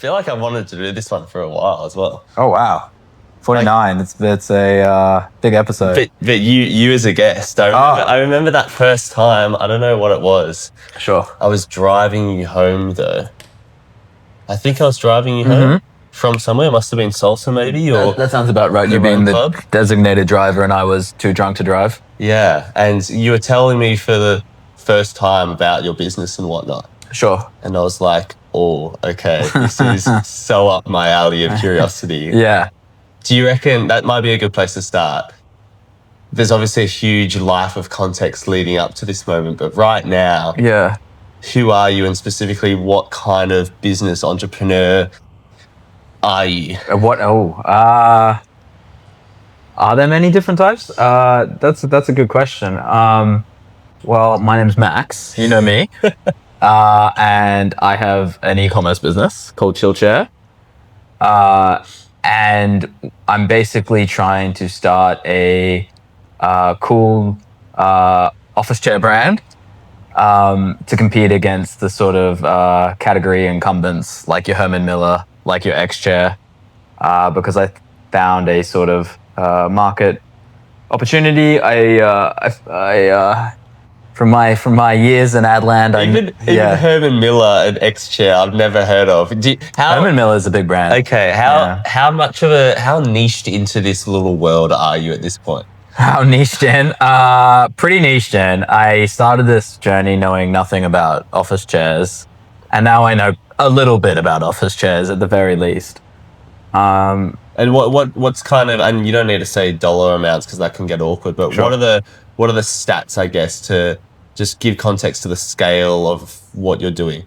feel like I wanted to do this one for a while as well. Oh, wow. 49. It's a big episode. But you as a guest, I remember that first time. I don't know what it was. Sure. I was driving you home though. I think I was driving you home from somewhere. It must have been Salsa maybe, or that sounds about right. You being the designated driver and I was too drunk to drive. Yeah, and you were telling me for the first time about your business and whatnot. Sure. And I was like, oh, okay, this is so up my alley of curiosity. Yeah. Do you reckon that might be a good place to start? There's obviously a huge life of context leading up to this moment, but right now, who are you, and specifically what kind of business entrepreneur are you? Are there many different types? That's a good question. Well, my name's Max. You know me. And I have an e-commerce business called Chill Chair. And I'm basically trying to start a cool office chair brand to compete against the sort of category incumbents like your Herman Miller, like your X Chair, because I found a sort of market opportunity. From my years in Adland, even Herman Miller and X Chair, I've never heard of. Herman Miller is a big brand. Okay, how niched into this little world are you at this point? How niched in? Pretty niched in. I started this journey knowing nothing about office chairs, and now I know a little bit about office chairs at the very least. And what's kind of, and you don't need to say dollar amounts because that can get awkward, but sure. What are the stats, I guess, to just give context to the scale of what you're doing?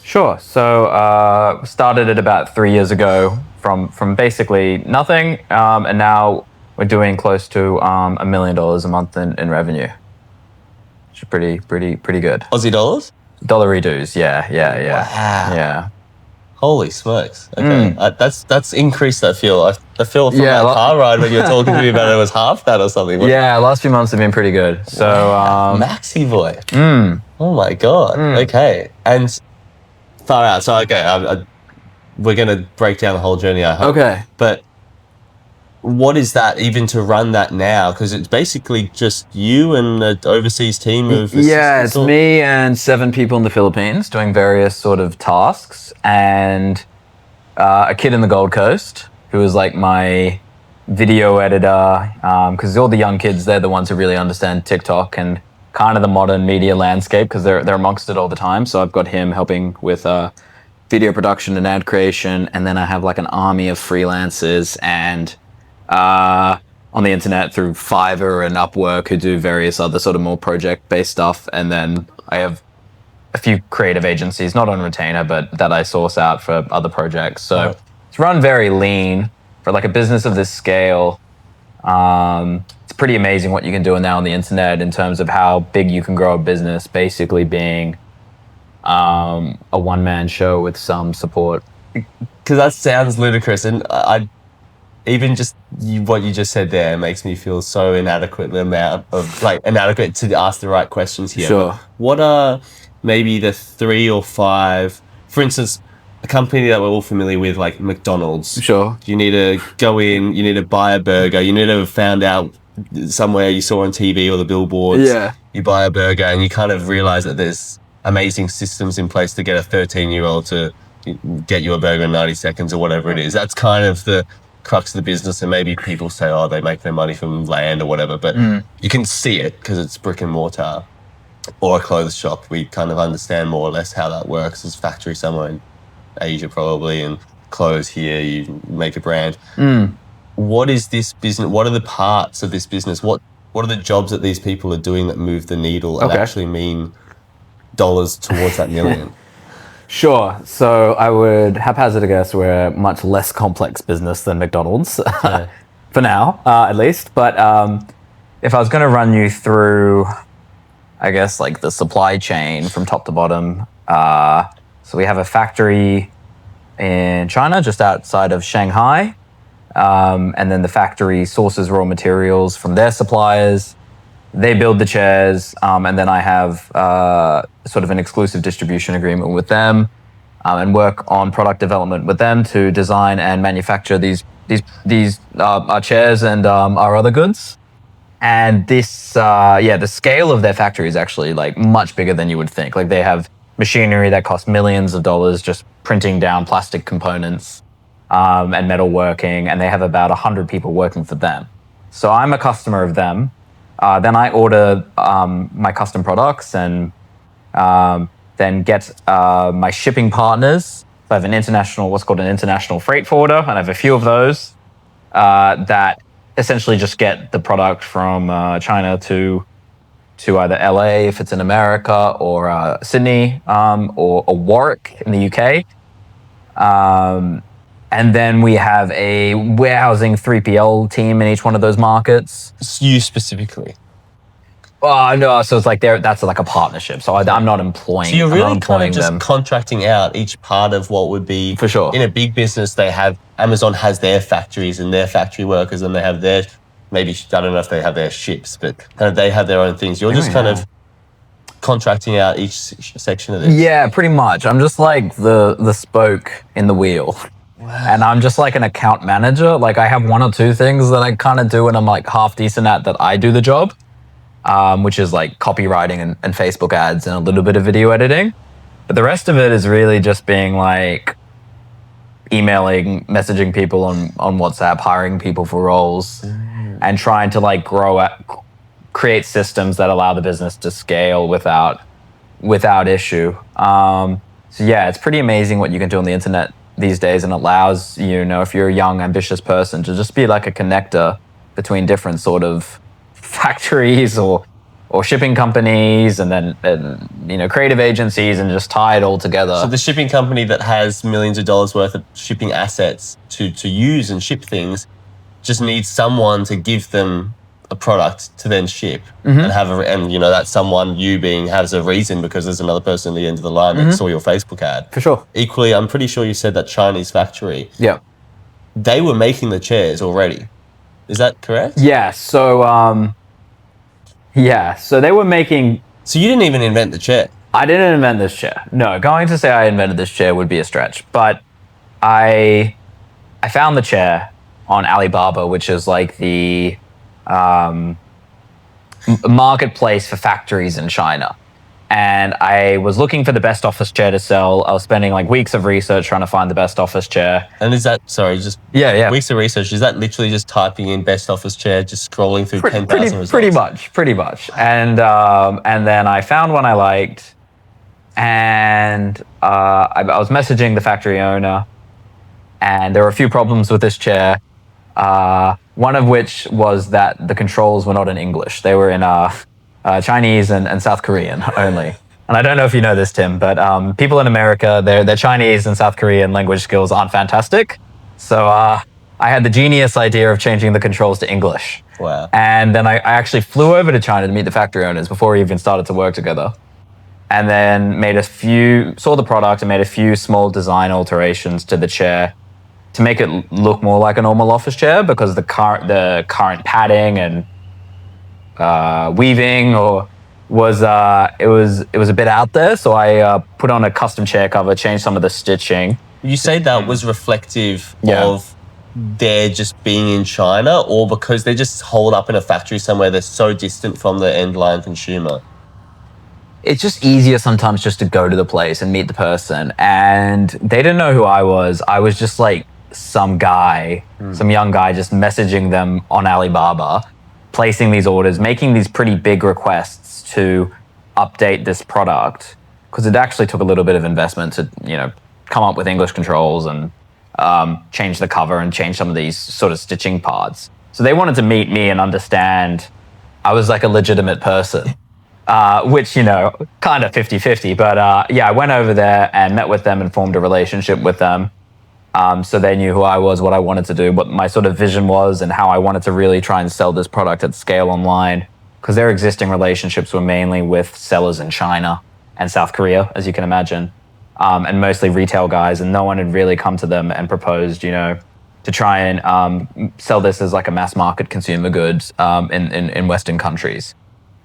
Sure. So started it about 3 years ago from basically nothing, and now we're doing close to $1 million a month in revenue, which is pretty good. Aussie dollars? Dollary-doos, yeah. Wow. Yeah. Holy smokes! Okay, that's increased. I feel from that car ride when you were talking to me about it was half that or something. Yeah, last few months have been pretty good. So Maxi boy. Oh my god. Okay, and far out. So okay, we're gonna break down the whole journey. I hope. Okay, but what is that even to run that now? Because it's basically just you and an overseas team of it's me and 7 people in the Philippines doing various sort of tasks, and a kid in the Gold Coast who is like my video editor, because all the young kids, they're the ones who really understand TikTok and kind of the modern media landscape because they're amongst it all the time. So I've got him helping with video production and ad creation, and then I have like an army of freelancers and on the internet through Fiverr and Upwork who do various other sort of more project-based stuff. And then I have a few creative agencies, not on retainer, but that I source out for other projects. So it's run very lean for like a business of this scale. It's pretty amazing what you can do now on the internet in terms of how big you can grow a business, basically being a one-man show with some support. Because that sounds ludicrous, and even just what you just said there makes me feel so inadequate to ask the right questions here. Sure. What are maybe the 3 or 5, for instance, a company that we're all familiar with, like McDonald's. Sure. You need to go in, you need to buy a burger, you need to have found out somewhere you saw on TV or the billboards. Yeah. You buy a burger and you kind of realize that there's amazing systems in place to get a 13-year-old to get you a burger in 90 seconds or whatever it is. That's kind of the crux of the business, and maybe people say, oh, they make their money from land or whatever, but you can see it because it's brick and mortar or a clothes shop. We kind of understand more or less how that works. There's a factory somewhere in Asia probably, and clothes here, you make a brand. What is this business? What are the parts of this business? What are the jobs that these people are doing that move the needle and actually mean dollars towards that million? Sure. So I would haphazard a guess we're a much less complex business than McDonald's, for now, at least. But if I was going to run you through, I guess, like the supply chain from top to bottom, so we have a factory in China, just outside of Shanghai, and then the factory sources raw materials from their suppliers. They build the chairs, and then I have sort of an exclusive distribution agreement with them. and work on product development with them to design and manufacture these our chairs and our other goods. And this, the scale of their factory is actually like much bigger than you would think. Like they have machinery that costs millions of dollars just printing down plastic components and metalworking, and they have about 100 people working for them. So I'm a customer of them. Then I order my custom products and then get my shipping partners. So I have what's called an international freight forwarder, and I have a few of those that essentially just get the product from China to either LA if it's in America, or Sydney, or Warwick in the UK. And then we have a warehousing 3PL team in each one of those markets. You specifically. Oh, no, so it's like that's like a partnership. So I'm not employing. So you're really kind of just them. contracting out each part of what would be. For sure. In a big business, Amazon has their factories and their factory workers, and they have their, maybe, I don't know if they have their ships, but kind of they have their own things. You're just kind of contracting out each section of this. Yeah, pretty much. I'm just like the spoke in the wheel. Wow. And I'm just like an account manager. Like I have one or two things that I kind of do and I'm like half decent at that I do the job. Which is like copywriting and Facebook ads and a little bit of video editing. But the rest of it is really just being like emailing, messaging people on WhatsApp, hiring people for roles, and trying to like create systems that allow the business to scale without issue. So yeah, it's pretty amazing what you can do on the internet these days, and allows, if you're a young, ambitious person, to just be like a connector between different sort of factories or shipping companies and then creative agencies, and just tie it all together. So the shipping company that has millions of dollars worth of shipping assets to use and ship things just needs someone to give them a product to then ship, and have that someone, you being, has a reason because there's another person at the end of the line that saw your Facebook ad. For sure. Equally, I'm pretty sure you said that Chinese factory. Yeah. They were making the chairs already. Is that correct? Yeah. So so they were making. So you didn't even invent the chair. I didn't invent this chair. No, going to say I invented this chair would be a stretch. But I found the chair on Alibaba, which is like the marketplace for factories in China. And I was looking for the best office chair to sell. I was spending like weeks of research trying to find the best office chair. And is that, weeks of research, is that literally just typing in best office chair, just scrolling through 10,000 results? Pretty much. And then I found one I liked, and I was messaging the factory owner, and there were a few problems with this chair. One of which was that the controls were not in English. They were in Chinese and South Korean only. And I don't know if you know this, Tim, but people in America, their Chinese and South Korean language skills aren't fantastic. So I had the genius idea of changing the controls to English. Wow. And then I actually flew over to China to meet the factory owners before we even started to work together. And then saw the product and made a few small design alterations to the chair to make it look more like a normal office chair, because the current padding and weaving was a bit out there. So I put on a custom chair cover, changed some of the stitching. You say that was reflective of their just being in China, or because they're just holed up in a factory somewhere, they're so distant from the end line consumer? It's just easier sometimes just to go to the place and meet the person. And they didn't know who I was. I was just like some young guy just messaging them on Alibaba, placing these orders, making these pretty big requests to update this product, because it actually took a little bit of investment to, come up with English controls and change the cover and change some of these sort of stitching parts. So they wanted to meet me and understand I was like a legitimate person, which, kind of 50-50. But I went over there and met with them and formed a relationship with them. So they knew who I was, what I wanted to do, what my sort of vision was, and how I wanted to really try and sell this product at scale online, because their existing relationships were mainly with sellers in China and South Korea, as you can imagine, and mostly retail guys, and no one had really come to them and proposed, to try and sell this as like a mass market consumer goods in Western countries.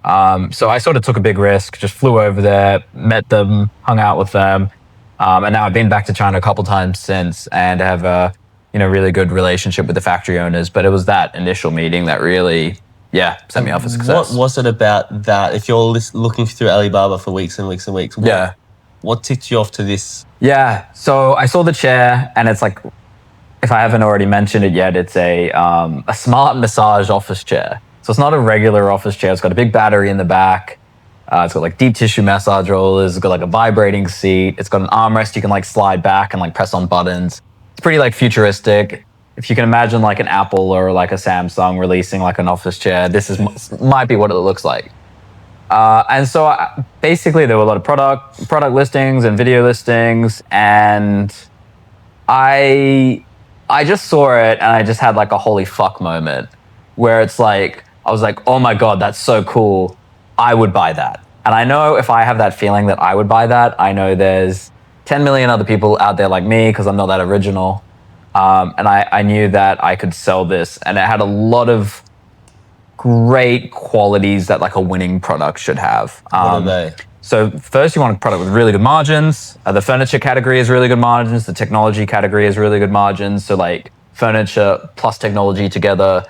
So I sort of took a big risk, just flew over there, met them, hung out with them, And now I've been back to China a couple times since, and have a really good relationship with the factory owners. But it was that initial meeting that really, set me up for success. What was it about that? If you're looking through Alibaba for weeks and weeks and weeks, what ticked you off to this? Yeah. So I saw the chair, and it's like, if I haven't already mentioned it yet, it's a smart massage office chair. So it's not a regular office chair. It's got a big battery in the back. It's got like deep tissue massage rollers. It's got like a vibrating seat. It's got an armrest you can like slide back and like press on buttons. It's pretty like futuristic. If you can imagine like an Apple or like a Samsung releasing like an office chair, might be what it looks like. And so basically there were a lot of product listings and video listings, and I just saw it and I just had like a holy fuck moment where it's like, I was like, oh my God, that's so cool. I would buy that. And I know if I have that feeling that I would buy that, I know there's 10 million other people out there like me, because I'm not that original. And I knew that I could sell this, and it had a lot of great qualities that like a winning product should have. What are they? So first, you want a product with really good margins. The furniture category has really good margins. The technology category has really good margins. So like furniture plus technology together,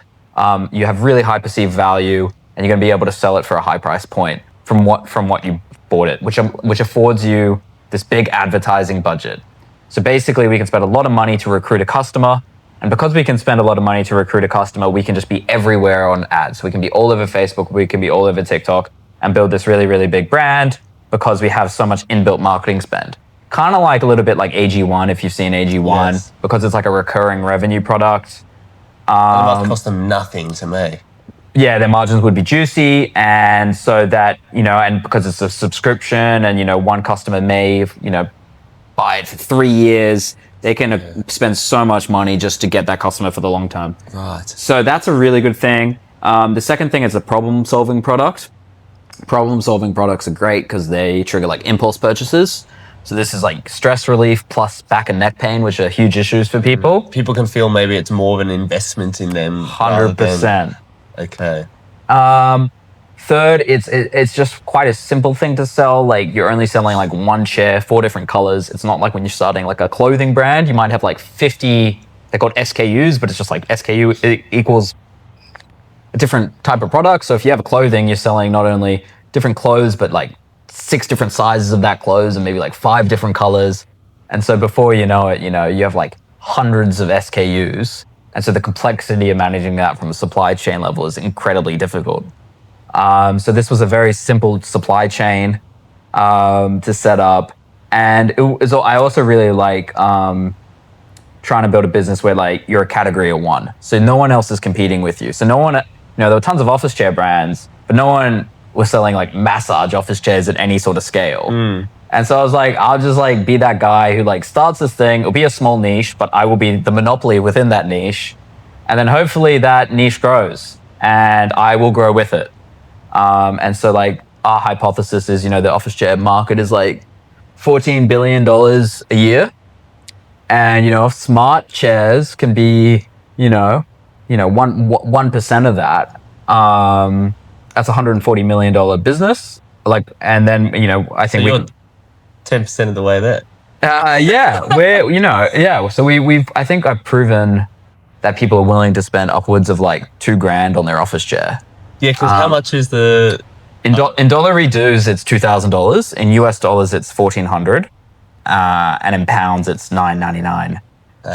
you have really high perceived value, and you're going to be able to sell it for a high price point from what you bought it, which affords you this big advertising budget. So basically, we can spend a lot of money to recruit a customer. And because we can spend a lot of money to recruit a customer, we can just be everywhere on ads. We can be all over Facebook, we can be all over TikTok, and build this really, really big brand because we have so much inbuilt marketing spend. Kind of like a little bit like AG1, if you've seen AG1, Yes. because it's like a recurring revenue product. It must cost them nothing to make. Yeah, their margins would be juicy. And so that, and because it's a subscription and, one customer may, buy it for 3 years, they can spend so much money just to get that customer for the long term. Right. So that's a really good thing. The second thing is a problem-solving product. Problem-solving products are great because they trigger like impulse purchases. So this is like stress relief plus back and neck pain, which are huge issues for people. People can feel maybe it's more of an investment in them. 100%. Okay. Third, it's just quite a simple thing to sell. Like you're only selling like one chair, 4 different colors. It's not like when you're starting like a clothing brand, you might have like 50, they're called SKUs, but it's just like SKU equals a different type of product. So if you have a clothing, you're selling not only different clothes, but like 6 different sizes of that clothes and maybe like 5 different colors. And so before you know it, you have like hundreds of SKUs. And so the complexity of managing that from a supply chain level is incredibly difficult. So this was a very simple supply chain to set up. And I also really like trying to build a business where like you're a category of one. So no one else is competing with you. So no one, there were tons of office chair brands, but no one was selling like massage office chairs at any sort of scale. And so I was like, I'll just like be that guy who like starts this thing. It'll be a small niche, but I will be the monopoly within that niche. And then hopefully that niche grows and I will grow with it. And so like our hypothesis is, the office chair market is like $14 billion a year. And, smart chairs can be, 1% of that. That's $140 million business. Like, and then, I think you're 10% of the way there. So I think I've proven that people are willing to spend upwards of like $2,000 on their office chair. Yeah, because how much is the... In dollar redues, it's $2,000. In US dollars, it's $1,400. And in pounds, it's $9.99.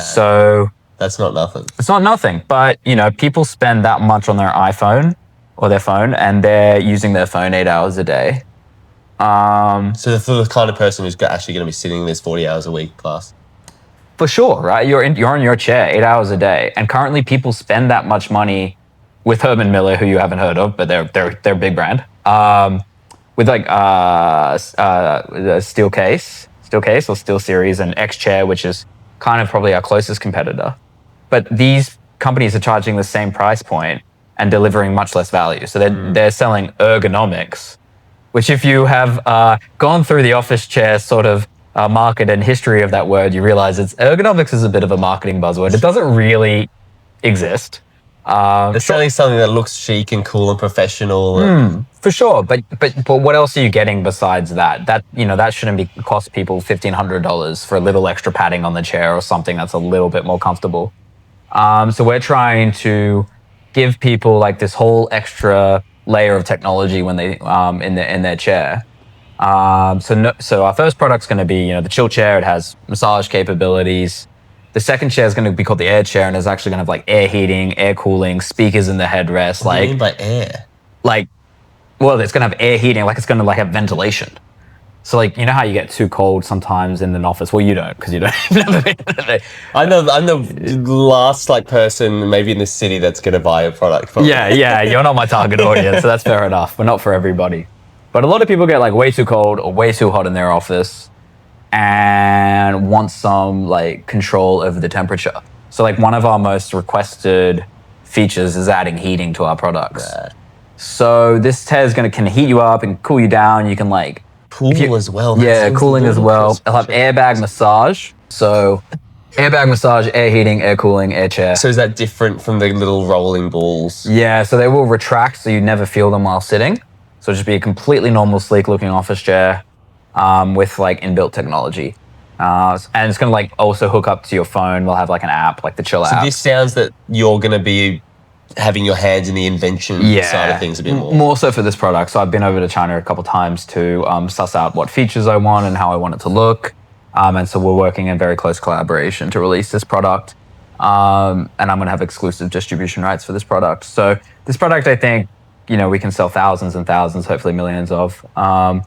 So... That's not nothing. It's not nothing. But, people spend that much on their iPhone or their phone, and they're using their phone 8 hours a day. So for the kind of person who's actually going to be sitting in this 40 hours a week plus. For sure, right? You're in your chair 8 hours a day. And currently people spend that much money with Herman Miller, who you haven't heard of, but they're a big brand. With like the Steel Case or Steel Series, and X Chair, which is kind of probably our closest competitor. But these companies are charging the same price point and delivering much less value. So they're selling ergonomics, which if you have gone through the office chair sort of market and history of that word, you realize ergonomics is a bit of a marketing buzzword. It doesn't really exist. It's selling something that looks chic and cool and professional. For sure, but what else are you getting besides that? That shouldn't be cost people $1,500 for a little extra padding on the chair or something that's a little bit more comfortable. So we're trying to give people like this whole extra layer of technology when they in their chair. So our first product's going to be the chill chair. It has massage capabilities. The second chair is going to be called the air chair, and it's actually going to have like air heating, air cooling, speakers in the headrest. What do you mean by air? Well, it's going to have air heating, like it's going to like have ventilation. So like, you know how you get too cold sometimes in an office? Well, you don't, because you don't. I know I'm the last like person maybe in the city that's going to buy a product from. Yeah, you're not my target audience, so that's fair enough. But not for everybody. But a lot of people get like way too cold or way too hot in their office and want some like control over the temperature. So like one of our most requested features is adding heating to our products. Right. So this chair is can heat you up and cool you down. You can like Cool as well. Yeah, cooling as well. It'll have airbag massage. So airbag massage, air heating, air cooling, air chair. So is that different from the little rolling balls? Yeah, so they will retract so you never feel them while sitting. So it'll just be a completely normal, sleek looking office chair with like inbuilt technology. And it's gonna like also hook up to your phone. We'll have like an app, like the Chill app. So this sounds that you're gonna be having your hands in the invention side of things a bit more. More so for this product. So I've been over to China a couple times to suss out what features I want and how I want it to look. And so we're working in very close collaboration to release this product. And I'm going to have exclusive distribution rights for this product. So this product, I think, we can sell thousands and thousands, hopefully millions of. And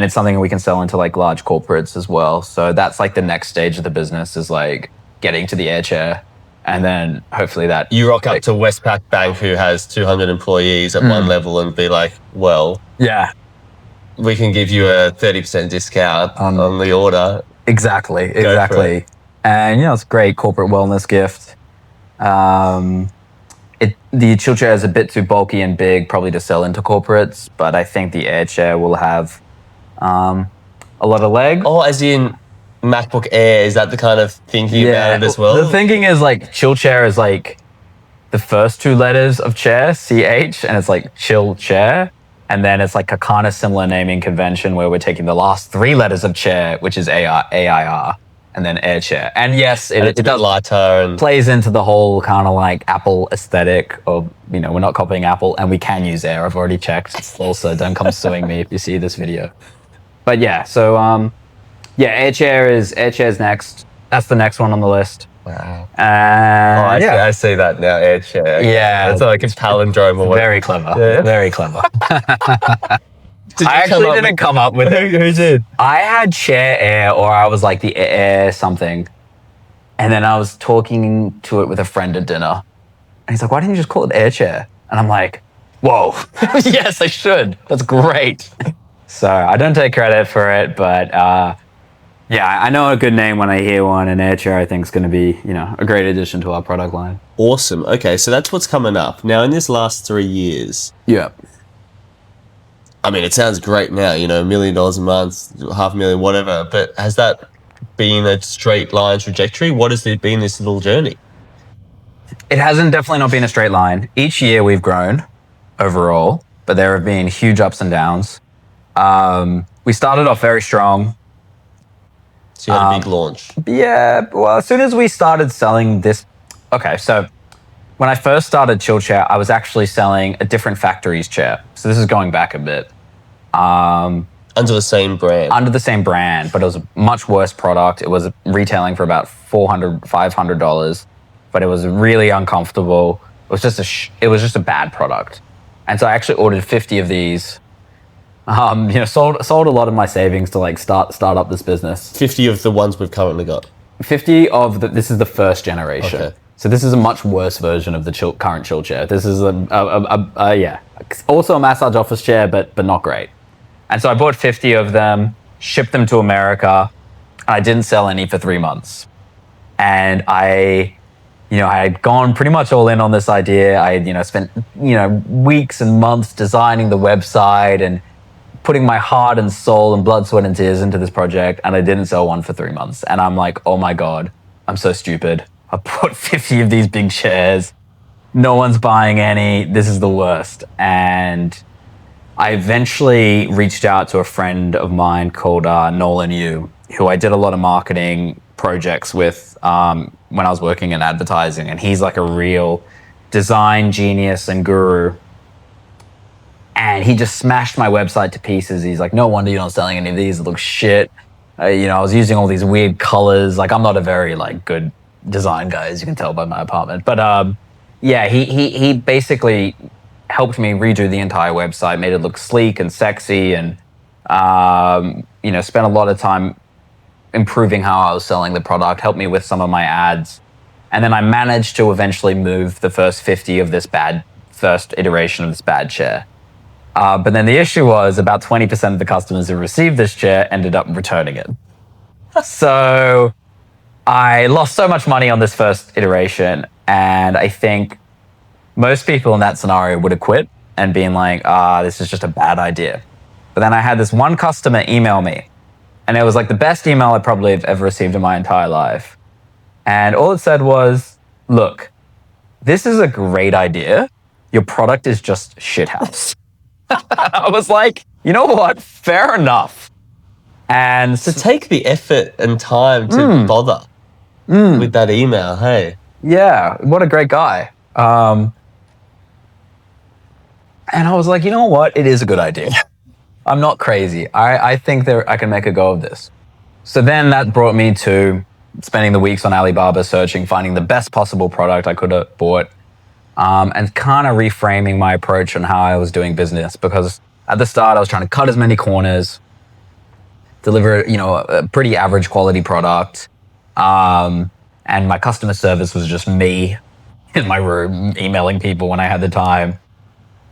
it's something we can sell into like large corporates as well. So that's like the next stage of the business is like getting to the air chair. And then hopefully that... You rock up to Westpac Bank, who has 200 employees at one level, and be like, well, yeah, we can give you a 30% discount on the order. Exactly. And, it's a great corporate wellness gift. The chill chair is a bit too bulky and big probably to sell into corporates, but I think the air chair will have a lot of leg. Oh, as in... MacBook Air, is that the kind of thinking about it as well? The thinking is like chill chair is like the first two letters of chair, CH, and it's like chill chair. And then it's like a kind of similar naming convention where we're taking the last three letters of chair, which is AIR, and then air chair. And yes, it does lighter and plays into the whole kind of like Apple aesthetic of, we're not copying Apple and we can use Air. I've already checked. Also, don't come suing me if you see this video. But yeah, so air chair is next. That's the next one on the list. Wow. I see that now, air chair. Yeah. It's like a palindrome or whatever. Very clever. Yeah. Very clever. I actually didn't come up with it. Who did? I had chair air, or I was like the air something. And then I was talking to it with a friend at dinner. And he's like, why didn't you just call it air chair? And I'm like, whoa. Yes, I should. That's great. So I don't take credit for it, but I know a good name when I hear one, and air chair I think is going to be, a great addition to our product line. Awesome. Okay, so that's what's coming up. Now, in this last 3 years, yeah. I mean, it sounds great now, $1 million a month, $500,000, whatever, but has that been a straight line trajectory? What has it been, this little journey? It hasn't definitely not been a straight line. Each year we've grown overall, but there have been huge ups and downs. We started off very strong. So you had a big launch. Yeah, well, as soon as we started selling this... Okay, so when I first started Chill Chair, I was actually selling a different factory's chair. So this is going back a bit. Under the same brand? Under the same brand, but it was a much worse product. It was retailing for about $400, $500, but it was really uncomfortable. It was just a bad product. And so I actually ordered 50 of these. Sold a lot of my savings to like start up this business. 50 of the ones we've currently got. 50 of this is the first generation. Okay. So this is a much worse version of the current chill chair. This is also a massage office chair, but not great. And so I bought 50 of them, shipped them to America. And I didn't sell any for 3 months. And I had gone pretty much all in on this idea. I had, spent, weeks and months designing the website and putting my heart and soul and blood, sweat, and tears into this project, and I didn't sell one for 3 months. And I'm like, oh my God, I'm so stupid. I bought 50 of these big chairs. no one's buying any. This is the worst. And I eventually reached out to a friend of mine called Nolan Yu, who I did a lot of marketing projects with when I was working in advertising. And he's like a real design genius and guru. And he just smashed my website to pieces. He's like, no wonder you're not selling any of these. It looks shit. I was using all these weird colors. Like, I'm not a very like good design guy, as you can tell by my apartment. But yeah, he basically helped me redo the entire website, made it look sleek and sexy, and spent a lot of time improving how I was selling the product, helped me with some of my ads. And then I managed to eventually move the first 50 of this first iteration of this bad chair. But then the issue was about 20% of the customers who received this chair ended up returning it. So I lost so much money on this first iteration, and I think most people in that scenario would have quit and been like, this is just a bad idea. But then I had this one customer email me, and it was like the best email I probably have ever received in my entire life. And all it said was, look, this is a great idea. Your product is just shithouse. I was like, you know what? Fair enough. And to take the effort and time to bother with that email, hey. Yeah, what a great guy. And I was like, you know what? It is a good idea. I'm not crazy. I think I can make a go of this. So then that brought me to spending the weeks on Alibaba searching, finding the best possible product I could have bought. And kind of reframing my approach on how I was doing business, because at the start I was trying to cut as many corners, deliver, a pretty average quality product. And my customer service was just me in my room emailing people when I had the time.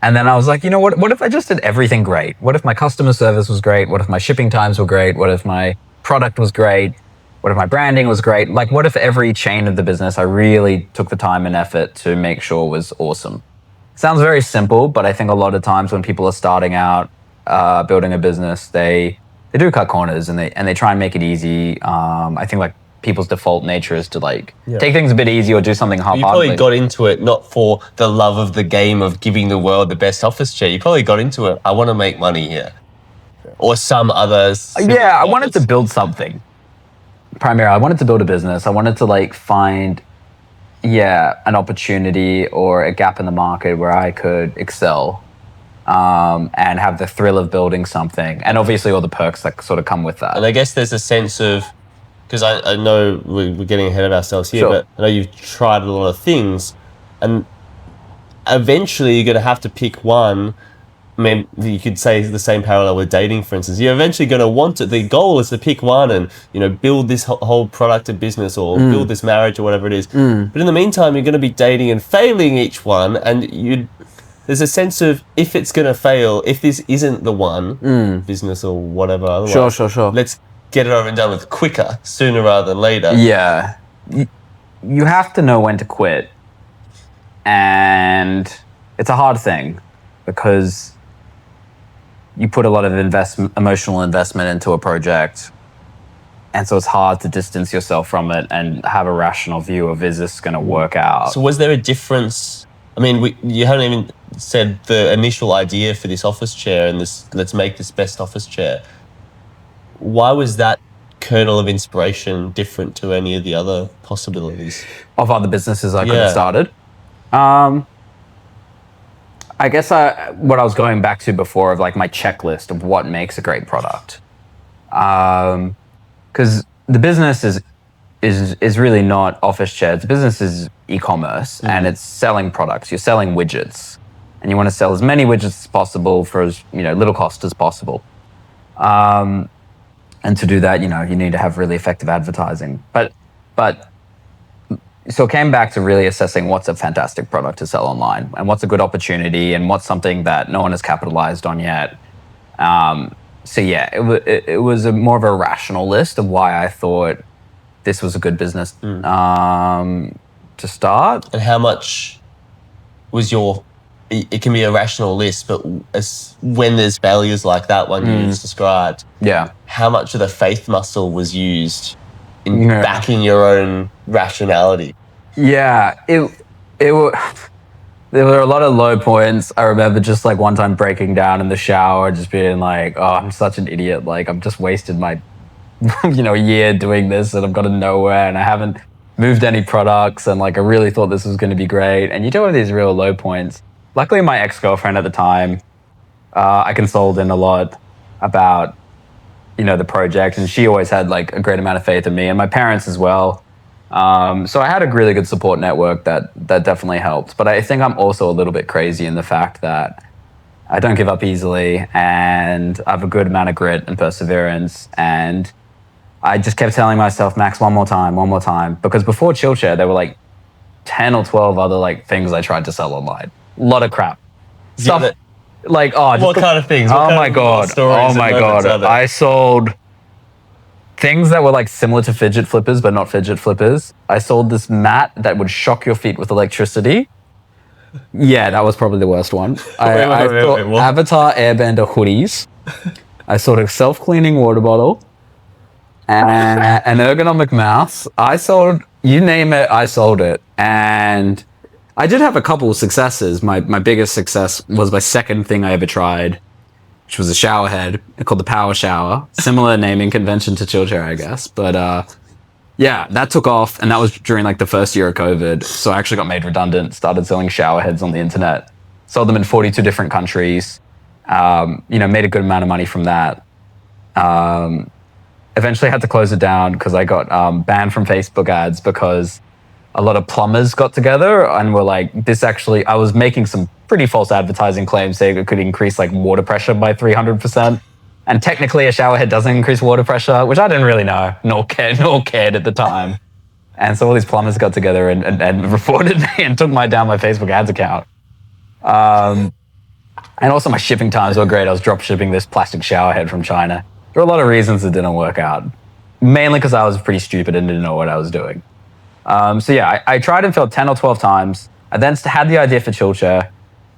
And then I was like, what if I just did everything great? What if my customer service was great? What if my shipping times were great? What if my product was great? What if my branding was great? Like, what if every chain of the business I really took the time and effort to make sure was awesome? Sounds very simple, but I think a lot of times when people are starting out building a business, they do cut corners and they try and make it easy. I think like people's default nature is to take things a bit easy or do something half-heartedly. You probably got into it not for the love of the game of giving the world the best office chair. You probably got into it, I want to make money here. Or some others. Yeah, I wanted to build something. Primarily, I wanted to build a business. I wanted to find, an opportunity or a gap in the market where I could excel and have the thrill of building something. And obviously all the perks that sort of come with that. And I guess there's a sense of, because I know we're getting ahead of ourselves here, Sure. but I know you've tried a lot of things, and eventually you're going to have to pick one. I mean, you could say the same parallel with dating, for instance. You're eventually going to want it. The goal is to pick one and, build this whole product and business or build this marriage or whatever it is. But in the meantime, you're going to be dating and failing each one. And there's a sense of, if it's going to fail, if this isn't the one, business or whatever otherwise. Sure. Let's get it over and done with quicker, sooner rather than later. Yeah. You have to know when to quit. And it's a hard thing because you put a lot of emotional investment into a project. And so it's hard to distance yourself from it and have a rational view of, is this going to work out? So was there a difference? I mean, you haven't even said the initial idea for this office chair and this, let's make this best office chair. Why was that kernel of inspiration different to any of the other possibilities? Of other businesses I could have started? I guess what I was going back to before of my checklist of what makes a great product. Because the business is really not office chairs. The business is e-commerce and it's selling products. You're selling widgets and you want to sell as many widgets as possible for as little cost as possible. And to do that, you need to have really effective advertising. But so it came back to really assessing what's a fantastic product to sell online and what's a good opportunity and what's something that no one has capitalized on yet. So yeah, it was more of a rational list of why I thought this was a good business to start. And how much was it can be a rational list, but when there's failures like that one you just described, how much of the faith muscle was used in backing your own rationality? Yeah, There were a lot of low points. I remember just like one time breaking down in the shower, just being like, "Oh, I'm such an idiot! Like I've just wasted my, year doing this, and I've gotten nowhere, and I haven't moved any products, and like I really thought this was going to be great." And you do have these real low points. Luckily, my ex-girlfriend at the time, I consoled in a lot about, the project, and she always had like a great amount of faith in me, and my parents as well. So I had a really good support network that definitely helped. But I think I'm also a little bit crazy in the fact that I don't give up easily, and I have a good amount of grit and perseverance. And I just kept telling myself, Max, one more time. Because before Chillshare, there were like 10 or 12 other like things I tried to sell online. A lot of crap. Stuff like, what kind of things? Oh my God. I sold things that were like similar to fidget flippers, but not fidget flippers. I sold this mat that would shock your feet with electricity. Yeah, that was probably the worst one. I sold Avatar Airbender hoodies. I sold a self-cleaning water bottle. An ergonomic mouse. I sold, you name it, I sold it. And I did have a couple of successes. My biggest success was my second thing I ever tried, which was a shower head called the Power Shower. Similar naming convention to Chillshare, I guess. But yeah, that took off, and that was during like the first year of COVID. So I actually got made redundant, started selling shower heads on the internet, sold them in 42 different countries, made a good amount of money from that. Eventually had to close it down because I got banned from Facebook ads because a lot of plumbers got together and were like, I was making some pretty false advertising claims saying it could increase like water pressure by 300%. And technically a shower head doesn't increase water pressure, which I didn't really know, nor cared at the time. And so all these plumbers got together and reported me and took down my Facebook ads account. And also my shipping times were great. I was drop shipping this plastic shower head from China. There were a lot of reasons it didn't work out, mainly because I was pretty stupid and didn't know what I was doing. So yeah, I tried and failed 10 or 12 times. I then had the idea for Chillshare.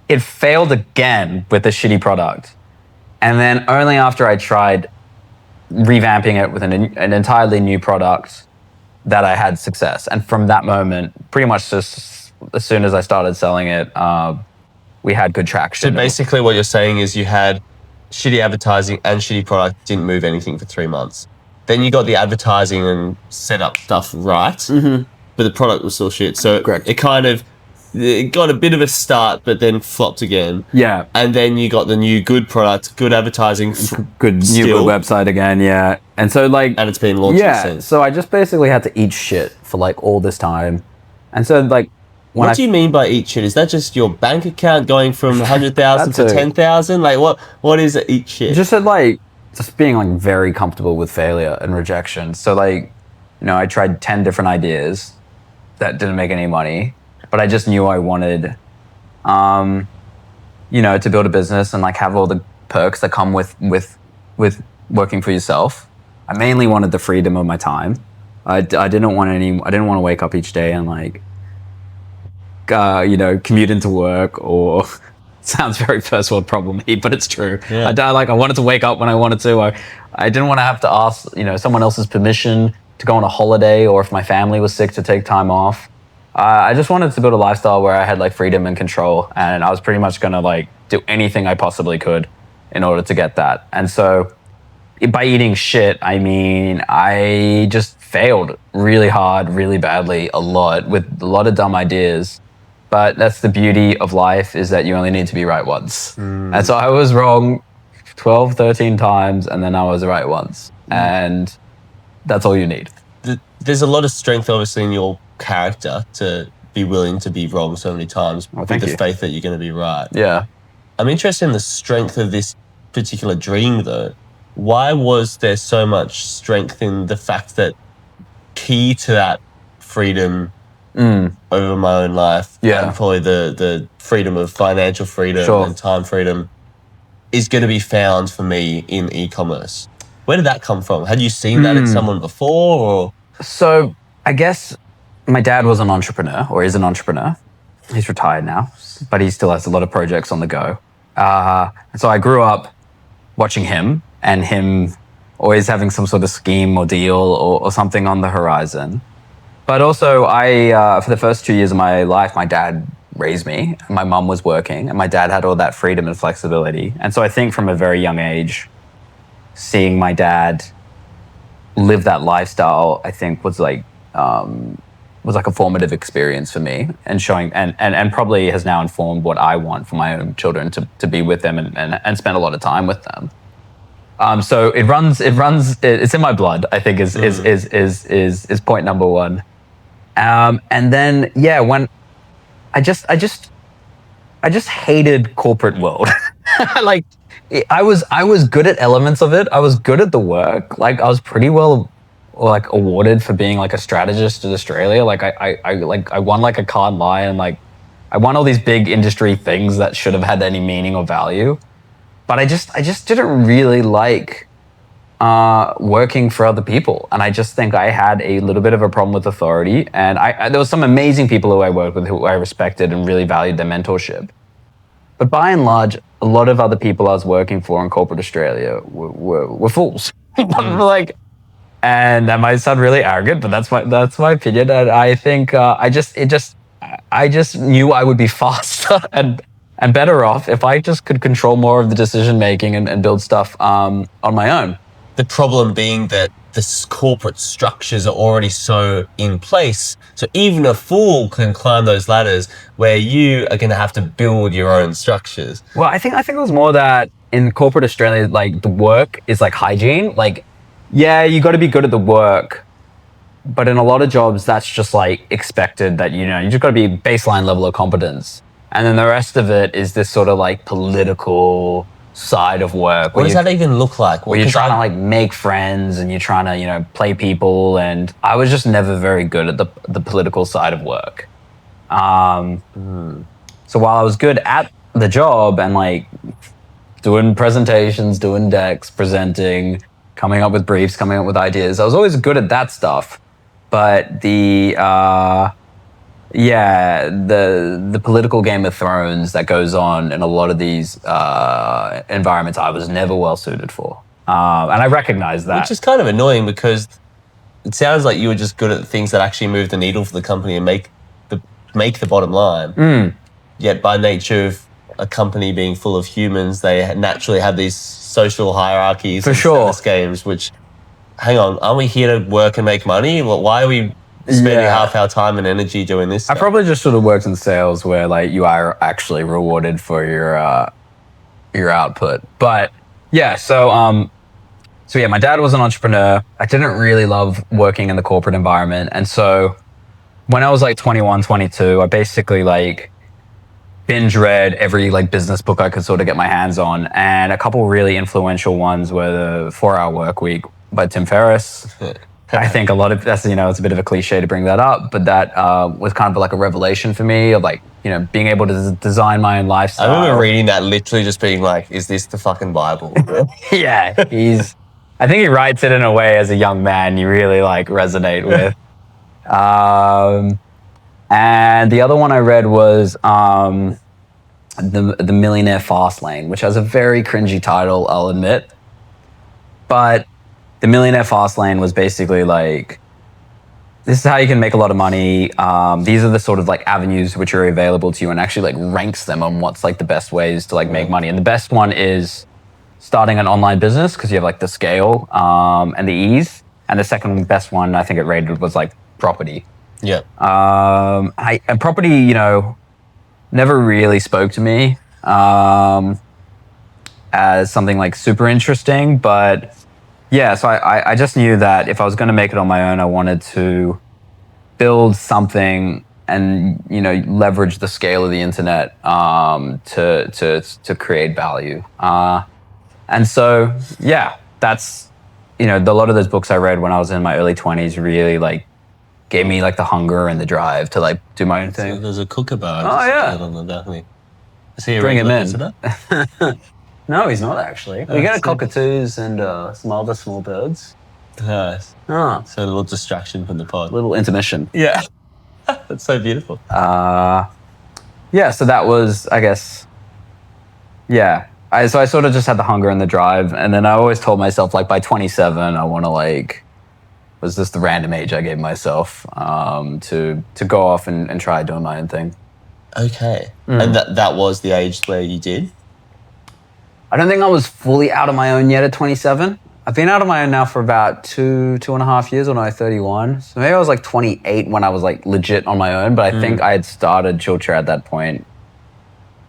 It failed again with a shitty product. And then only after I tried revamping it with an entirely new product that I had success. And from that moment, pretty much just as soon as I started selling it, we had good traction. So basically what you're saying is you had shitty advertising and shitty product, didn't move anything for 3 months. Then you got the advertising and set up stuff right, but the product was still shit. So Correct. It got a bit of a start, but then flopped again. Yeah. And then you got the new good product, good advertising. Good website again, yeah. And so like... And it's been launched since. So I just basically had to eat shit for like all this time. And so like... What do you mean by eat shit? Is that just your bank account going from 100,000 to 10,000? Like what is it, eat shit? Just being like very comfortable with failure and rejection. So like, I tried 10 different ideas that didn't make any money, but I just knew I wanted, to build a business and like have all the perks that come with working for yourself. I mainly wanted the freedom of my time. I didn't want to wake up each day and like, commute into work or sounds very first world problem-y, but it's true. Yeah. I wanted to wake up when I wanted to. I didn't want to have to ask, someone else's permission to go on a holiday, or if my family was sick to take time off. I just wanted to build a lifestyle where I had like freedom and control, and I was pretty much going to like do anything I possibly could in order to get that. And so by eating shit, I mean, I just failed really hard, really badly, a lot, with a lot of dumb ideas. But that's the beauty of life, is that you only need to be right once. And so I was wrong 12, 13 times, and then I was right once. And that's all you need. There's a lot of strength, obviously, in your character to be willing to be wrong so many times with the faith that you're going to be right. Yeah. I'm interested in the strength of this particular dream, though. Why was there so much strength in the fact that key to that freedom over my own life, and probably the freedom of financial freedom and time freedom, is going to be found for me in e-commerce? Where did that come from? Had you seen that in someone before? Or? So I guess my dad was an entrepreneur, or is an entrepreneur. He's retired now, but he still has a lot of projects on the go. So I grew up watching him, and him always having some sort of scheme or deal or something on the horizon. But also, for the first 2 years of my life, my dad raise me. My mum was working, and my dad had all that freedom and flexibility. And so I think from a very young age, seeing my dad live that lifestyle, I think was like a formative experience for me, and showing and probably has now informed what I want for my own children, to be with them and spend a lot of time with them. So it's in my blood, I think is point number one. And then when I just hated corporate world. Like I was good at elements of it. I was good at the work. Like I was pretty well like awarded for being like a strategist in Australia. Like I won like a Cannes Lion. Like I won all these big industry things that should have had any meaning or value. But I just didn't really like working for other people. And I just think I had a little bit of a problem with authority. And there was some amazing people who I worked with who I respected and really valued their mentorship. But by and large, a lot of other people I was working for in corporate Australia were fools. Like, and that might sound really arrogant, but that's my opinion. And I think I just knew I would be faster and better off if I just could control more of the decision making and build stuff on my own. The problem being that the corporate structures are already so in place. So even a fool can climb those ladders, where you are going to have to build your own structures. Well, I think it was more that in corporate Australia, like the work is like hygiene. Like, yeah, you got to be good at the work, but in a lot of jobs, that's just like expected that, you just got to be baseline level of competence. And then the rest of it is this sort of like political side of work. What does that even look like? Where you're trying to like make friends and you're trying to, play people. And I was just never very good at the political side of work. So while I was good at the job and like doing presentations, doing decks, presenting, coming up with briefs, coming up with ideas, I was always good at that stuff. But the political Game of Thrones that goes on in a lot of these environments, I was never well suited for. And I recognize that. Which is kind of annoying, because it sounds like you were just good at the things that actually move the needle for the company and make the bottom line. Yet by nature of a company being full of humans, they naturally have these social hierarchies and status games, which, hang on, aren't we here to work and make money? Well, why are we spending half our time and energy doing this stuff? I probably just sort of worked in sales where like you are actually rewarded for your output. But yeah, so my dad was an entrepreneur. I didn't really love working in the corporate environment. And so when I was like 21, 22, I basically like binge read every like business book I could sort of get my hands on. And a couple really influential ones were the 4-Hour Workweek by Tim Ferriss. I think a lot of that's, it's a bit of a cliche to bring that up, but that was kind of like a revelation for me of like, being able to design my own lifestyle. I remember reading that, literally just being like, is this the fucking Bible? Yeah, I think he writes it in a way as a young man you really like resonate with. And the other one I read was the Millionaire Fast Lane, which has a very cringy title, I'll admit. But the Millionaire Fast Lane was basically like, this is how you can make a lot of money. These are the sort of like avenues which are available to you, and actually like ranks them on what's like the best ways to like make money. And the best one is starting an online business, because you have like the scale and the ease. And the second best one, I think it rated, was like property. Yeah. And property, never really spoke to me as something like super interesting, but yeah, so I just knew that if I was going to make it on my own, I wanted to build something and, leverage the scale of the internet to create value. And so, yeah, that's, a lot of those books I read when I was in my early 20s really like gave me like the hunger and the drive to like do my own thing. So there's a kookaburra. Oh yeah. On the balcony. Is he a Bring him regular in. visitor? No, he's not actually. We get cockatoos and some other small birds. Nice. Oh, So a little distraction from the pod. little intermission. Yeah. That's so beautiful. Yeah, so that was, I guess, yeah. So I sort of just had the hunger and the drive, and then I always told myself like by 27 I want to like, was this the random age I gave myself to go off and try doing my own thing. Okay. And that was the age where you did? I don't think I was fully out on my own yet at 27. I've been out on my own now for about 2.5 years, when I was 31. So maybe I was like 28 when I was like legit on my own, but I think I had started Chillchair at that point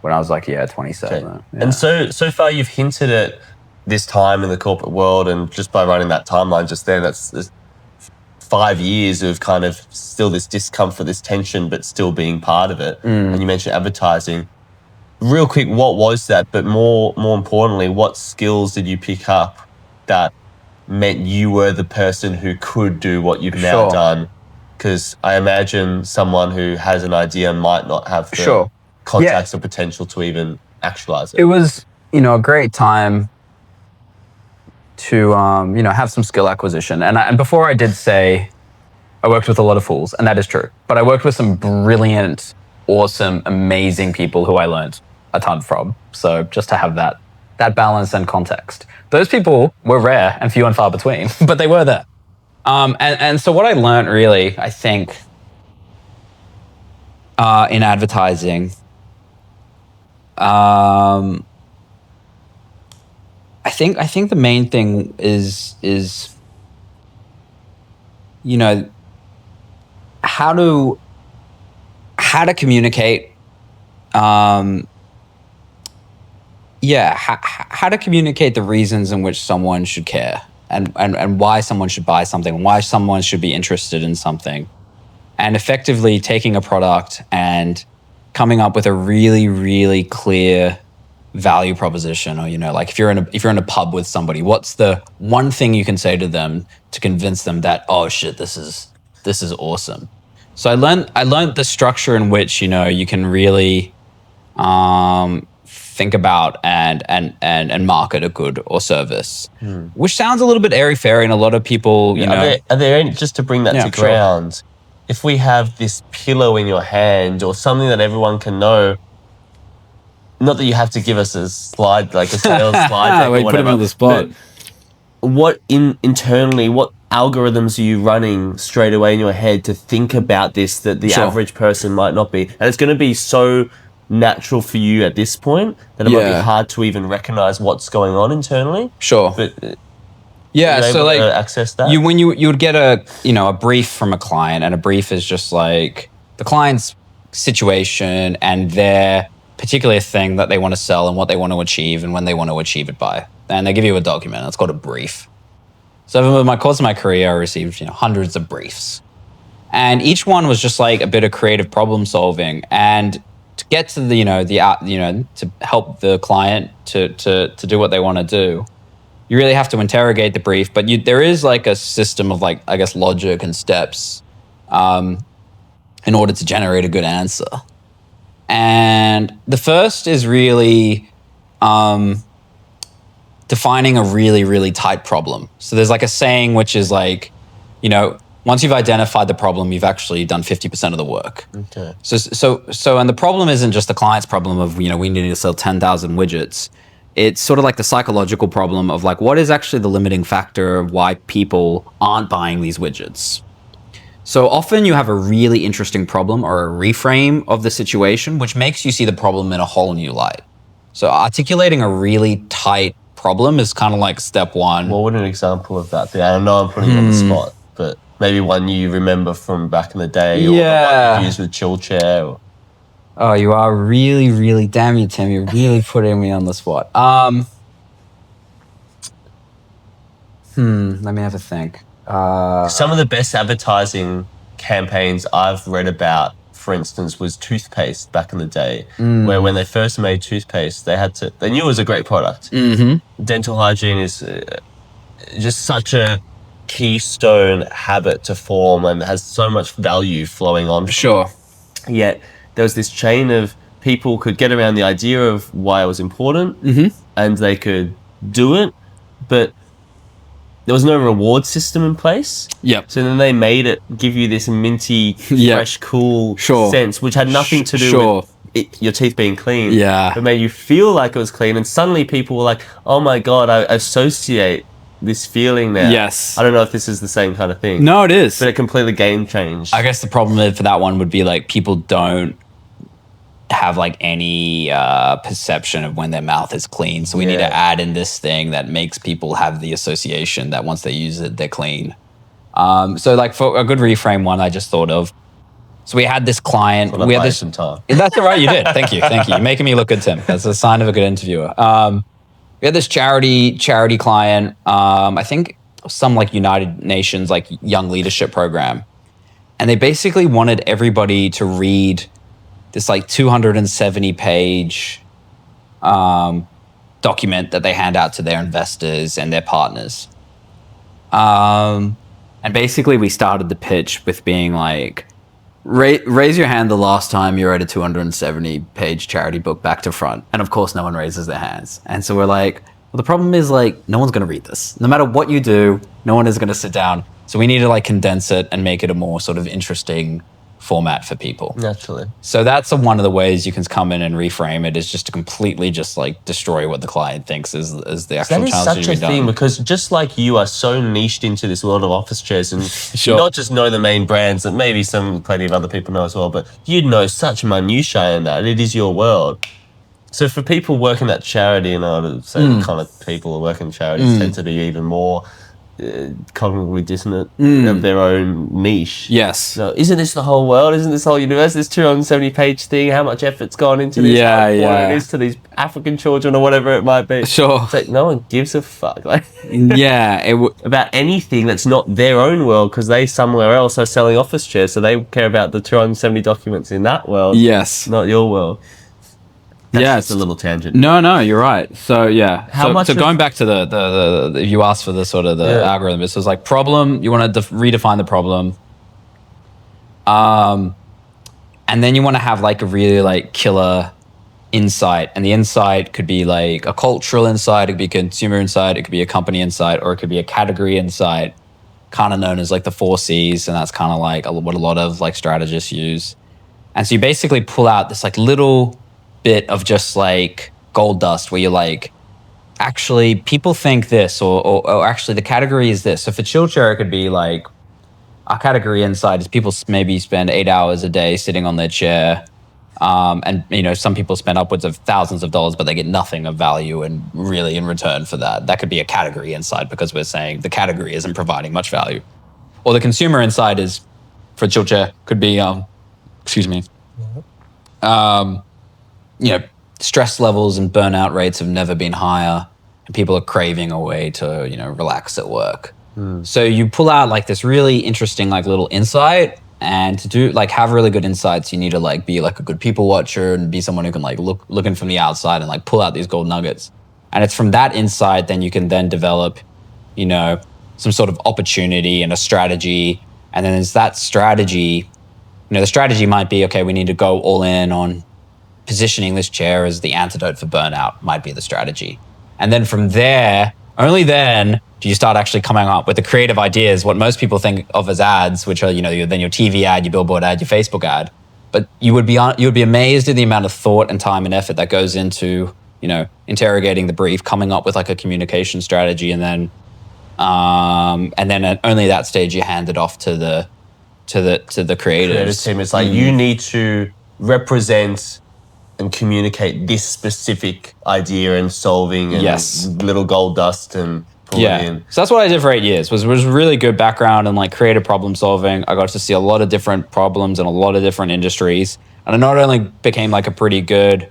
when I was like, 27. Okay. Yeah. And so far you've hinted at this time in the corporate world, and just by running that timeline just then, that's 5 years of kind of still this discomfort, this tension, but still being part of it. And you mentioned advertising. Real quick, what was that? But more importantly, what skills did you pick up that meant you were the person who could do what you've now done? Because I imagine someone who has an idea might not have the contacts or potential to even actualize it. It was, a great time to, have some skill acquisition. And before I did say I worked with a lot of fools, and that is true, but I worked with some brilliant, awesome, amazing people who I learned a ton from. So just to have that balance and context. Those people were rare and few and far between, but they were there. And so what I learned really, I think, in advertising, I think the main thing is how to communicate. How to communicate the reasons in which someone should care, and why someone should buy something, why someone should be interested in something, and effectively taking a product and coming up with a really, really clear value proposition. Or like if you're in a pub with somebody, what's the one thing you can say to them to convince them that, oh shit, this is awesome. So I learned the structure in which you can really think about and market a good or service, which sounds a little bit airy-fairy, and a lot of people, Are there any, just to bring that to ground, if we have this pillow in your hand or something that everyone can know, not that you have to give us a slide, like a sales slide deck or whatever. Put him on the spot. What internally, what algorithms are you running straight away in your head to think about this that the average person might not be? And it's going to be so natural for you at this point that it might be hard to even recognize what's going on internally. Sure. But so like access that. You would get a brief from a client, and a brief is just like the client's situation and their particular thing that they want to sell and what they want to achieve and when they want to achieve it by. And they give you a document. It's called a brief. So over my course of my career, I received hundreds of briefs, and each one was just like a bit of creative problem solving. And to get to the to help the client to do what they want to do, you really have to interrogate the brief. But there is like a system of like, I guess, logic and steps in order to generate a good answer. And the first is really defining a really, really tight problem. So there's like a saying which is like, once you've identified the problem, you've actually done 50% of the work. Okay. So, and the problem isn't just the client's problem of, we need to sell 10,000 widgets. It's sort of like the psychological problem of like, what is actually the limiting factor of why people aren't buying these widgets? So often you have a really interesting problem or a reframe of the situation, which makes you see the problem in a whole new light. So articulating a really tight problem is kind of like step one. What would an example of that be? I know I'm putting you on the spot, but maybe one you remember from back in the day, or one you used with Chillchair. Or... Oh, you are really, really, damn you, Tim, you're really putting me on the spot. Let me have a think. Some of the best advertising campaigns I've read about, for instance, was toothpaste back in the day, where when they first made toothpaste, they knew it was a great product. Mm-hmm. Dental hygiene is just such a keystone habit to form and has so much value flowing on. Sure. Yet there was this chain of people could get around the idea of why it was important, and they could do it, but there was no reward system in place. Yep. So then they made it give you this minty, fresh, cool sense, which had nothing to do with your teeth being clean. Yeah. But made you feel like it was clean. And suddenly people were like, oh my God, I associate this feeling now. Yes. I don't know if this is the same kind of thing. No, it is. But it completely game changed. I guess the problem for that one would be like people don't have like any perception of when their mouth is clean. So we need to add in this thing that makes people have the association that once they use it, they're clean. So like for a good reframe one I just thought of. So we had this client. We had this. Some time. That's all right. You did. Thank you. Thank you. You're making me look good, Tim. That's a sign of a good interviewer. We had this charity client. I think some like United Nations like young leadership program, and they basically wanted everybody to read this like 270 page document that they hand out to their investors and their partners. And basically we started the pitch with being like, raise your hand the last time you read a 270 page charity book back to front. And of course no one raises their hands. And so we're like, well, the problem is like, no one's going to read this. No matter what you do, no one is going to sit down. So we need to like condense it and make it a more sort of interesting format for people. Naturally. So that's one of the ways you can come in and reframe it, is just to completely just like destroy what the client thinks is the actual challenge. That is such a thing, because just like you are so niched into this world of office chairs, and you not just know the main brands that maybe plenty of other people know as well, but you know such minutiae in that. It is your world. So for people working at charity, and I would say the kind of people who work in charities tend to be even more cognitively dissonant of their own niche. Yes. So isn't this the whole world? Isn't this the whole universe? This 270 page thing, how much effort's gone into this? Yeah, how important yeah. it is to these African children or whatever it might be. Sure. It's like no one gives a fuck like Yeah. about anything that's not their own world, because they somewhere else are selling office chairs, so they care about the 270 documents in that world. Yes. Not your world. That's Yeah, just a little tangent. No, you're right. So yeah. How much So of- going back to the you asked for the sort of the algorithm. It was like problem. You want to redefine the problem. And then you want to have like a really like killer insight, and the insight could be like a cultural insight, it could be a consumer insight, it could be a company insight, or it could be a category insight, kind of known as like the 4 C's, and that's kind of like what a lot of like strategists use. And so you basically pull out this like little bit of just like gold dust where you're like, actually people think this, or actually the category is this. So for chill chair, it could be like, our category insight is people maybe spend 8 hours a day sitting on their chair. And you know, some people spend upwards of thousands of dollars, but they get nothing of value and really in return for that. That could be a category insight, because we're saying the category isn't providing much value. Or the consumer insight is, for chill chair, could be, you know, stress levels and burnout rates have never been higher, and people are craving a way to, you know, relax at work. So you pull out like this really interesting like little insight, and to do like have really good insights, you need to like be like a good people watcher and be someone who can like look in from the outside and like pull out these gold nuggets. And it's from that insight then you can then develop, you know, some sort of opportunity and a strategy. And then it's that strategy, you know, the strategy might be, okay, we need to go all in on positioning this chair as the antidote for burnout, might be the strategy. And then from there, only then do you start actually coming up with the creative ideas, what most people think of as ads, which are, you know, then your TV ad, your billboard ad, your Facebook ad. But you would be amazed at the amount of thought and time and effort that goes into, you know, interrogating the brief, coming up with like a communication strategy, and then at only that stage you hand it off to the creatives. Creative team. It's like you need to represent and communicate this specific idea and solving and little gold dust and pulling in. So that's what I did for 8 years, was really good background in like creative problem solving. I got to see a lot of different problems in a lot of different industries. And I not only became like a pretty good,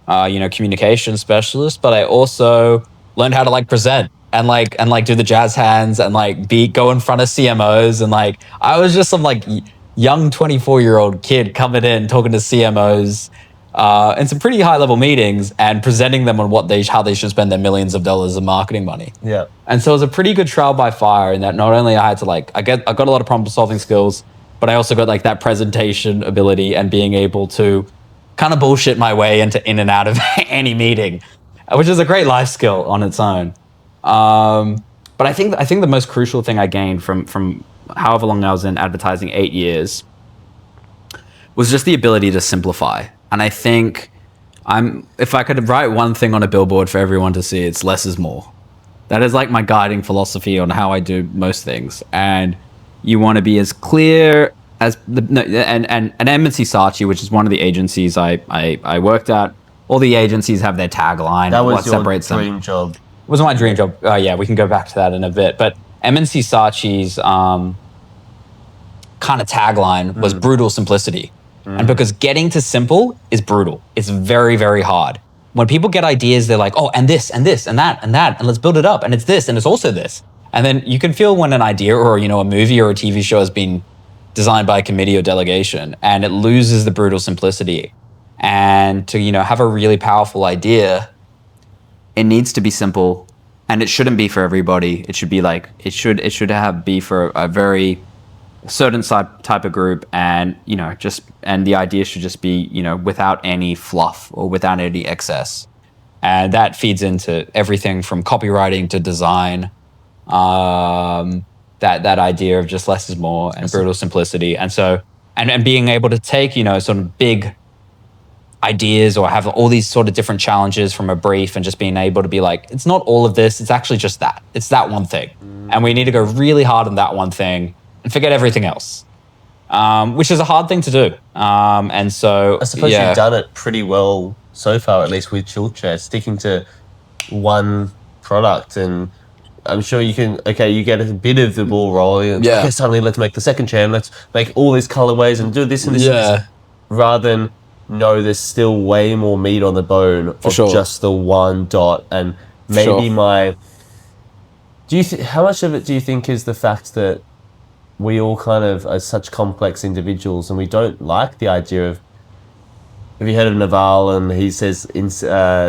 you know, communication specialist, but I also learned how to like present and do the jazz hands and like go in front of CMOs. And like, I was just some like young 24-year-old kid coming in, talking to CMOs, in some pretty high level meetings and presenting them on how they should spend their millions of dollars of marketing money. Yeah. And so it was a pretty good trial by fire in that not only I had to like, I got a lot of problem solving skills, but I also got like that presentation ability and being able to kind of bullshit my way in and out of any meeting, which is a great life skill on its own. But I think the most crucial thing I gained from however long I was in advertising, 8 years, was just the ability to simplify. And I think if I could write one thing on a billboard for everyone to see, it's less is more. That is like my guiding philosophy on how I do most things. And you want to be as clear and M&C Saatchi, which is one of the agencies I worked at. All the agencies have their tagline. That was what your separates them. dream job. It was my dream job. Yeah, we can go back to that in a bit. But M&C Saatchi's kind of tagline was brutal simplicity. And because getting to simple is brutal. It's very, very hard. When people get ideas, they're like, oh, and this, and this, and that, and that, and let's build it up. And it's this, and it's also this. And then you can feel when an idea or, you know, a movie or a TV show has been designed by a committee or delegation and it loses the brutal simplicity. And to, you know, have a really powerful idea, it needs to be simple, and it shouldn't be for everybody. It should be like, it should be for a very certain type of group, and, you know, and the idea should just be, you know, without any fluff or without any excess. And that feeds into everything from copywriting to design. That idea of just less is more and brutal simplicity. And so, and being able to take, you know, sort of big ideas or have all these sort of different challenges from a brief, and just being able to be like, it's not all of this, it's actually just that. It's that one thing. And we need to go really hard on that one thing and forget everything else, which is a hard thing to do. And so, I suppose you've done it pretty well so far, at least with Chillchat, sticking to one product. And I'm sure you can, you get a bit of the ball rolling. Yeah. Okay, suddenly let's make the second chair, and let's make all these colorways and do this and this. And this. Rather than, no, there's still way more meat on the bone of just the one dot. And maybe how much of it do you think is the fact that we all kind of are such complex individuals, and we don't like the idea of, have you heard of Naval, and he says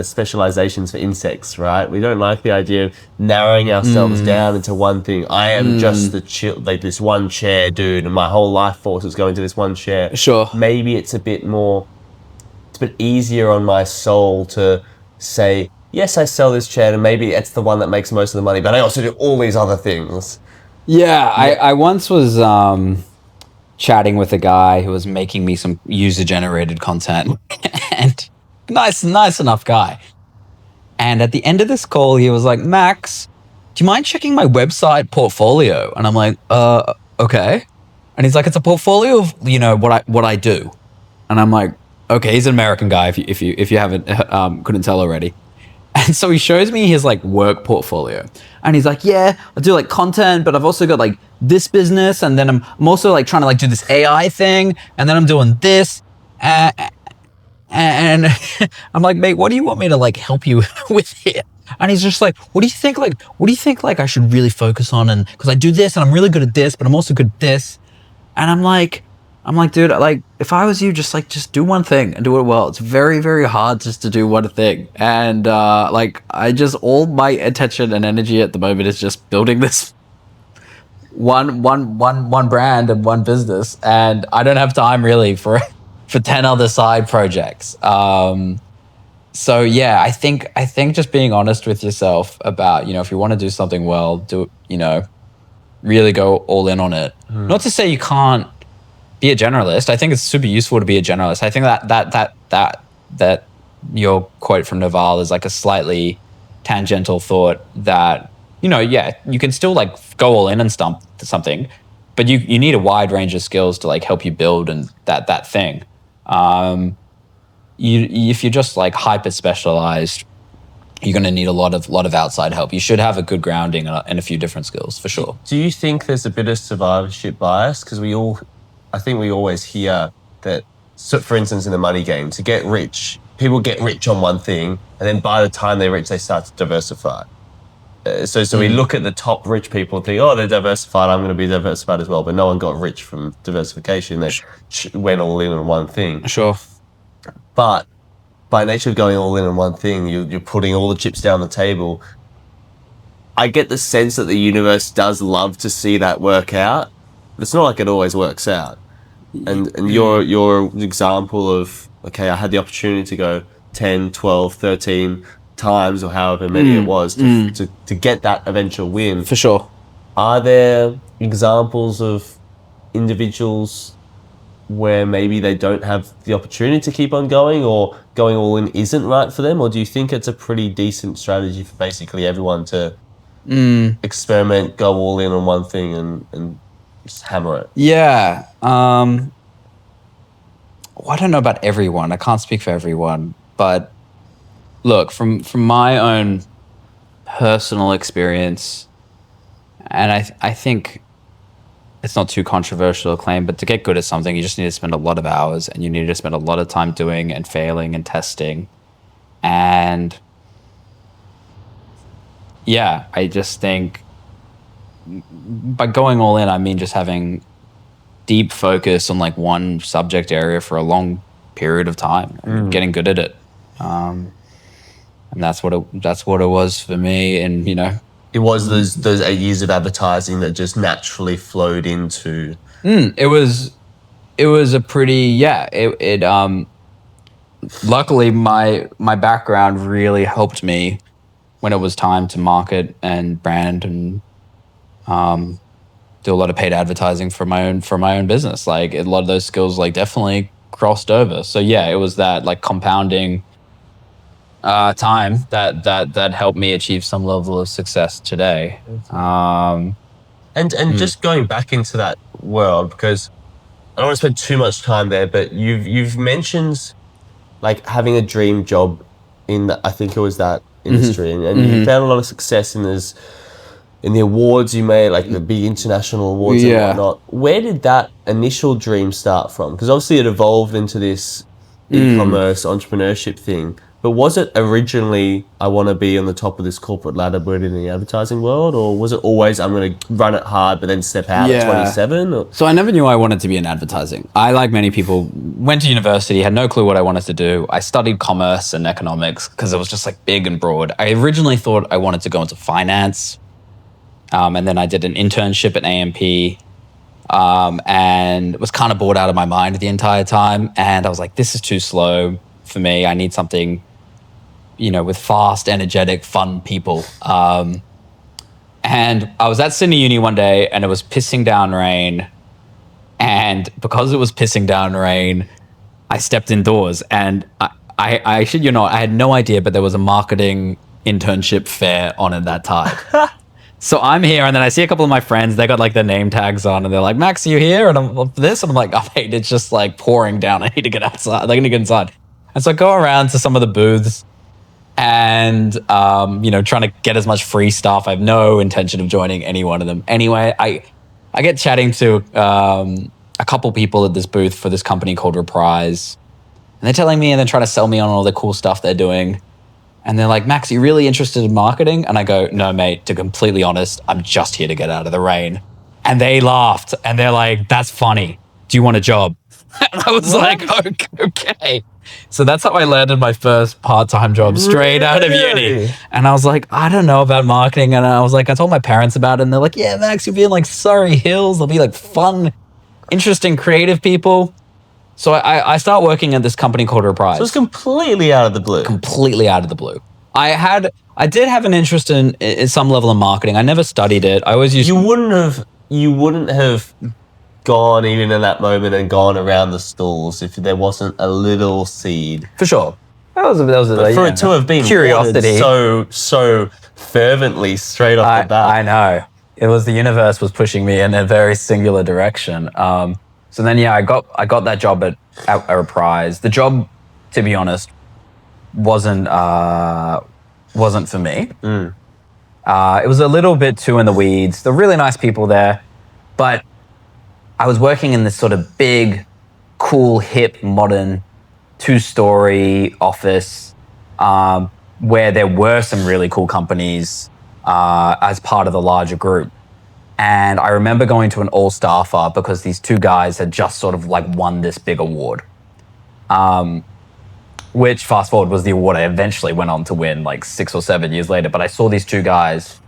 specializations for insects, right? We don't like the idea of narrowing ourselves down into one thing. I am just this one chair dude, and my whole life force is going to this one chair. Sure. Maybe it's a bit easier on my soul to say, yes, I sell this chair, and maybe it's the one that makes most of the money, but I also do all these other things. Yeah, I once was chatting with a guy who was making me some user-generated content, and nice enough guy. And at the end of this call, he was like, Max, do you mind checking my website portfolio? And I'm like, okay. And he's like, it's a portfolio of, you know, what I do. And I'm like, okay, he's an American guy, if you haven't couldn't tell already. And so he shows me his like work portfolio, and he's like, yeah, I do like content, but I've also got like this business, and then I'm also like trying to like do this AI thing, and then I'm doing this, and I'm like, mate, what do you want me to like help you with here? And he's just like, what do you think like I should really focus on? And because I do this, and I'm really good at this, but I'm also good at this. And I'm like, dude, like, if I was you, just do one thing and do it well. It's very, very hard just to do one thing. And all my attention and energy at the moment is just building this one brand and one business. And I don't have time really for 10 other side projects. So yeah, I think just being honest with yourself about, you know, if you want to do something well, do, you know, really go all in on it. Not to say you can't be a generalist. I think it's super useful to be a generalist. I think that your quote from Naval is like a slightly tangential thought that, you know, yeah, you can still like go all in and something, but you need a wide range of skills to like help you build and that thing. If you're just like hyper specialized, you're going to need a lot of outside help. You should have a good grounding and a few different skills for sure. Do you think there's a bit of survivorship bias? Because I think we always hear that, so for instance, in the money game, to get rich, people get rich on one thing, and then by the time they're rich, they start to diversify. So we look at the top rich people and think, oh, they're diversified, I'm going to be diversified as well. But no one got rich from diversification. They went all in on one thing. Sure. But by nature of going all in on one thing, you're putting all the chips down the table. I get the sense that the universe does love to see that work out. But it's not like it always works out. And your example of, okay, I had the opportunity to go 10, 12, 13 times or however many it was to get that eventual win. For sure. Are there examples of individuals where maybe they don't have the opportunity to keep on going, or going all in isn't right for them? Or do you think it's a pretty decent strategy for basically everyone to experiment, go all in on one thing and Just hammer it. Yeah. Well, I don't know about everyone. I can't speak for everyone, but look, from my own personal experience, and I think it's not too controversial to claim, but to get good at something, you just need to spend a lot of hours, and you need to spend a lot of time doing and failing and testing. And yeah, I just think by going all in, I mean just having deep focus on like one subject area for a long period of time, and getting good at it. And that's what it was for me. And It was those 8 years of advertising that just naturally flowed into. it was a pretty luckily my background really helped me when it was time to market and brand and do a lot of paid advertising for my own business. Like a lot of those skills like definitely crossed over. So yeah, it was that like compounding time that helped me achieve some level of success today. And just going back into that world, because I don't want to spend too much time there, but you've mentioned like having a dream job in I think it was that industry, and you found a lot of success in the awards you made, like the big international awards and whatnot. Where did that initial dream start from? Because obviously it evolved into this e-commerce entrepreneurship thing. But was it originally, I want to be on the top of this corporate ladder, but in the advertising world? Or was it always, I'm going to run it hard, but then step out at 27? Or? So I never knew I wanted to be in advertising. I, like many people, went to university, had no clue what I wanted to do. I studied commerce and economics because it was just like big and broad. I originally thought I wanted to go into finance. And then I did an internship at AMP and was kind of bored out of my mind the entire time. And I was like, this is too slow for me. I need something with fast, energetic, fun people. And I was at Sydney Uni one day and it was pissing down rain. And because it was pissing down rain, I stepped indoors and I shit you not, I had no idea, but there was a marketing internship fair on at that time. So I'm here and then I see a couple of my friends, they got like their name tags on and they're like, Max, are you here? And I'm this. And I'm like, oh, mate, it's just like pouring down. I need to get outside. I need to get inside. And so I go around to some of the booths and, trying to get as much free stuff. I have no intention of joining any one of them. Anyway, I get chatting to a couple people at this booth for this company called Reprise. And they're telling me and they're trying to sell me on all the cool stuff they're doing. And they're like, Max, are you really interested in marketing? And I go, no, mate, to be completely honest, I'm just here to get out of the rain. And they laughed and they're like, that's funny. Do you want a job? And I was like, okay. So that's how I landed my first part-time job straight out of uni. And I was like, I don't know about marketing. And I was like, I told my parents about it. And they're like, yeah, Max, you'll be in like Surrey Hills. There'll be like fun, interesting, creative people. So I start working at this company called Reprise. So it's completely out of the blue. Completely out of the blue. I did have an interest in some level of marketing. I never studied it. I always used. You wouldn't have gone even in that moment and gone around the stalls if there wasn't a little seed. For sure. That was but for it to have been curiosity so fervently straight off the bat. I know. It was the universe was pushing me in a very singular direction. So then, I got that job at Reprise. The job, to be honest, wasn't for me. It was a little bit too in the weeds. They're really nice people there, but I was working in this sort of big, cool, hip, modern, 2-story office where there were some really cool companies as part of the larger group. And I remember going to an all-staffer because these two guys had just sort of like won this big award, which fast forward was the award I eventually went on to win like 6 or 7 years later. But I saw these two guys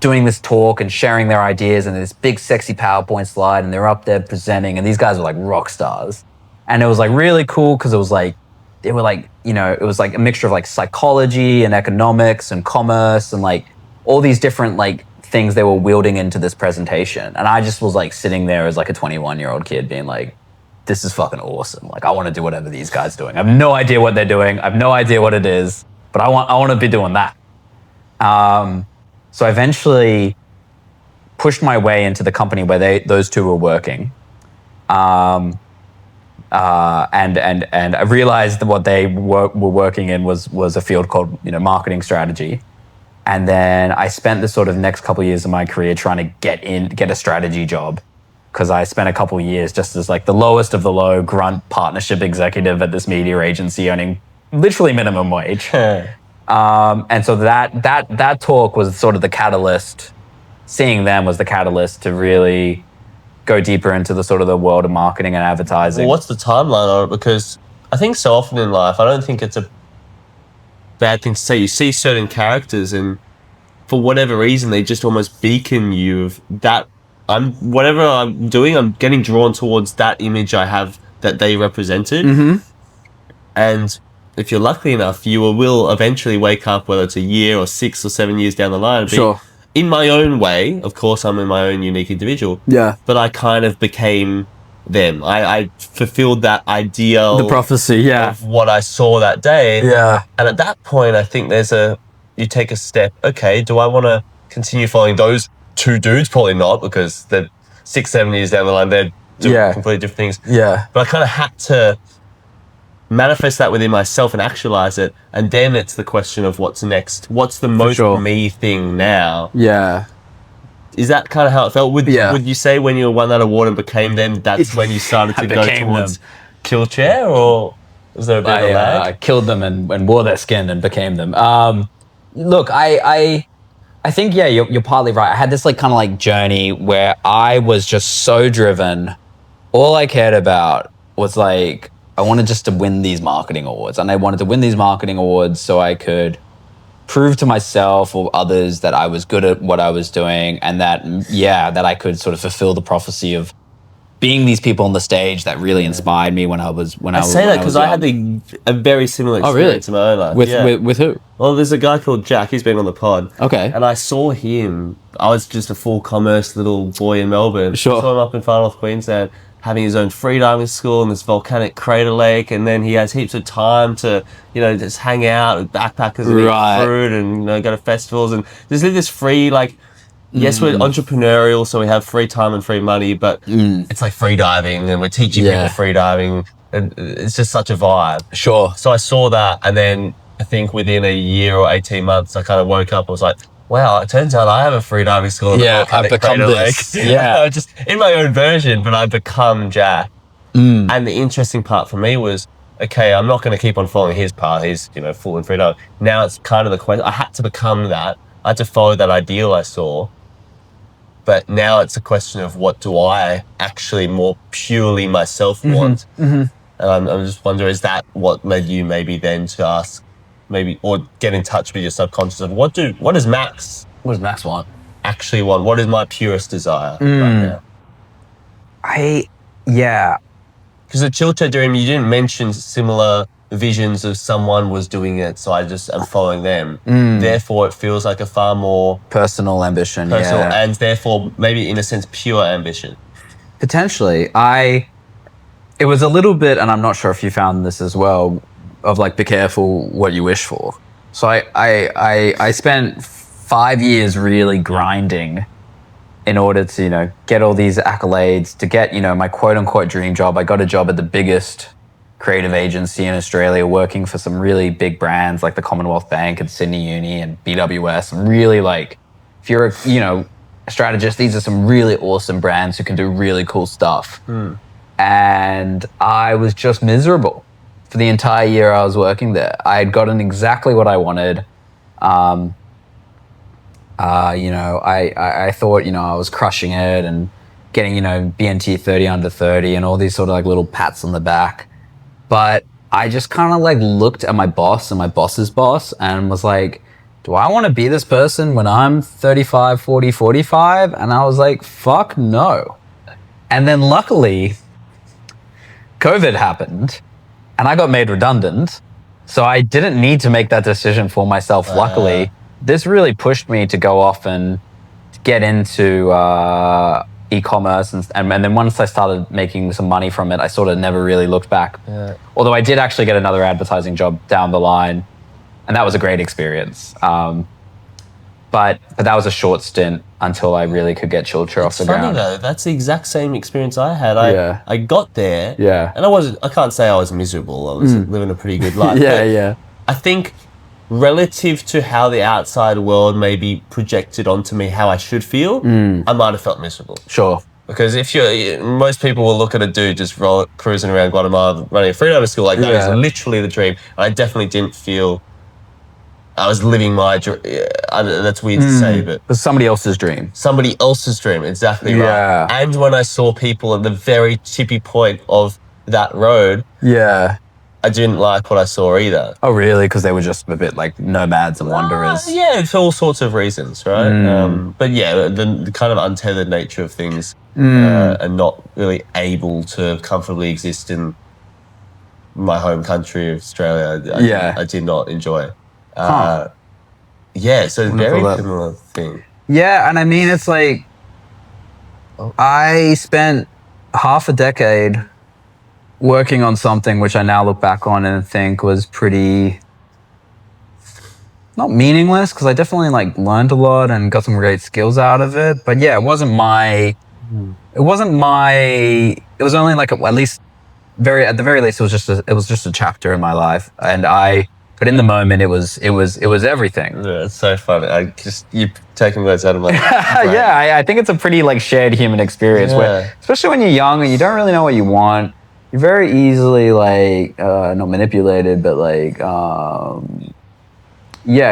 doing this talk and sharing their ideas and this big sexy PowerPoint slide, and they're up there presenting, and these guys were like rock stars. And it was like really cool because it was like, they were like, it was like a mixture of like psychology and economics and commerce and like all these different like things they were wielding into this presentation. And I just was like sitting there as like a 21-year-old kid being like, this is fucking awesome. Like I want to do whatever these guys are doing. I have no idea what they're doing. I have no idea what it is, but I want to be doing that. So eventually pushed my way into the company where those two were working. And I realized that what they were working in was a field called, marketing strategy. And then I spent the sort of next couple of years of my career trying to get a strategy job, because I spent a couple of years just as like the lowest of the low grunt partnership executive at this media agency, earning literally minimum wage. And so that talk was sort of the catalyst. Seeing them was the catalyst to really go deeper into the sort of the world of marketing and advertising. Well, what's the timeline on it? Because I think so often in life, I don't think it's a bad thing to say. You see certain characters, and for whatever reason, they just almost beacon you of that. Whatever I'm doing, I'm getting drawn towards that image I have that they represented. Mm-hmm. And if you're lucky enough, you will eventually wake up, whether it's a year or 6 or 7 years down the line. Sure. In my own way, of course, I'm in my own unique individual. Yeah. But I kind of became them. I fulfilled that ideal. The prophecy, yeah. Of what I saw that day. Yeah. And at that point, I think you take a step. Okay, do I want to continue following those two dudes? Probably not, because they're 6, 7 years down the line, they're doing completely different things. Yeah. But I kind of had to manifest that within myself and actualize it, and then it's the question of what's next. What's the most me thing now? Yeah. Is that kind of how it felt? Would you say when you won that award and became them, that's when you started to go towards Kill Chair, or was there a bit of a lag? I killed them and wore their skin and became them. Look, I think, you're partly right. I had this like kind of like journey where I was just so driven. All I cared about was like, I wanted just to win these marketing awards, and I wanted to win these marketing awards so I could prove to myself or others that I was good at what I was doing, and that I could sort of fulfill the prophecy of being these people on the stage that really inspired me when I was I say that because I had a very similar experience in my own life. With who? Well, there's a guy called Jack. He's been on the pod. Okay. And I saw him. I was just a full commerce little boy in Melbourne. Sure. I saw him up in Far North Queensland, having his own freediving school in this volcanic crater lake, and then he has heaps of time to, just hang out with backpackers and eat fruit and, go to festivals, and just live this free, like, yes, we're entrepreneurial, so we have free time and free money, but it's like freediving, and we're teaching people freediving, and it's just such a vibe. Sure. So I saw that, and then I think within a year or 18 months, I kind of woke up, I was like, wow, it turns out I have a freediving school. I've become this. Just in my own version, but I've become Jack. And the interesting part for me was, okay, I'm not going to keep on following his path. He's, full in freediving. Now it's kind of the question. I had to become that. I had to follow that ideal I saw. But now it's a question of what do I actually more purely myself want? And I'm just wondering, is that what led you maybe then to ask, maybe, or get in touch with your subconscious of what does Max want? Actually want? What is my purest desire right now? Because the Chill Chat Dream, you didn't mention similar visions of someone was doing it, so I just am following them. Therefore, it feels like a far more personal ambition, and therefore maybe in a sense pure ambition. Potentially, it was a little bit, and I'm not sure if you found this as well, of like, be careful what you wish for. So I spent 5 years really grinding in order to, get all these accolades, to get, my quote unquote dream job. I got a job at the biggest creative agency in Australia, working for some really big brands like the Commonwealth Bank and Sydney Uni and BWS. And really, like, if you're a strategist, these are some really awesome brands who can do really cool stuff. And I was just miserable for the entire year I was working there. I had gotten exactly what I wanted. I thought, I was crushing it and getting, BNT 30 under 30 and all these sort of like little pats on the back. But I just kind of like looked at my boss and my boss's boss and was like, do I want to be this person when I'm 35, 40, 45? And I was like, fuck no. And then luckily, COVID happened and I got made redundant. So I didn't need to make that decision for myself. Luckily, this really pushed me to go off and get into e-commerce. And then once I started making some money from it, I sort of never really looked back. Although I did actually get another advertising job down the line. And that was a great experience. But that was a short stint until I really could get Chilcher off the It's funny ground. though. That's the exact same experience I had. Yeah. I got there. Yeah. And I can't say I was miserable. I was living a pretty good life. Yeah, but yeah. I think relative to how the outside world maybe projected onto me how I should feel, I might have felt miserable. Sure. Because most people will look at a dude just cruising around Guatemala running a freediver school like that is literally the dream. And I definitely didn't feel I was living my dream. That's weird to say, but It was somebody else's dream. somebody else's dream, exactly Yeah. right. And when I saw people at the very tippy point of that road, Yeah. I didn't like what I saw either. Oh, really? Because they were just a bit like nomads and wanderers. Yeah, for all sorts of reasons, right? But yeah, the kind of untethered nature of things and not really able to comfortably exist in my home country of Australia, I did not enjoy. Yeah, so very similar thing. Yeah, and I mean, it's like I spent half a decade working on something which I now look back on and think was pretty not meaningless, because I definitely like learned a lot and got some great skills out of it. But yeah, it was only like at the very least it was just a chapter in my life, but in the moment it was everything. Yeah, it's so funny. You're taking words out of my brain. Yeah, I think it's a pretty like shared human experience where, especially when you're young and you don't really know what you want, you're very easily like not manipulated, but like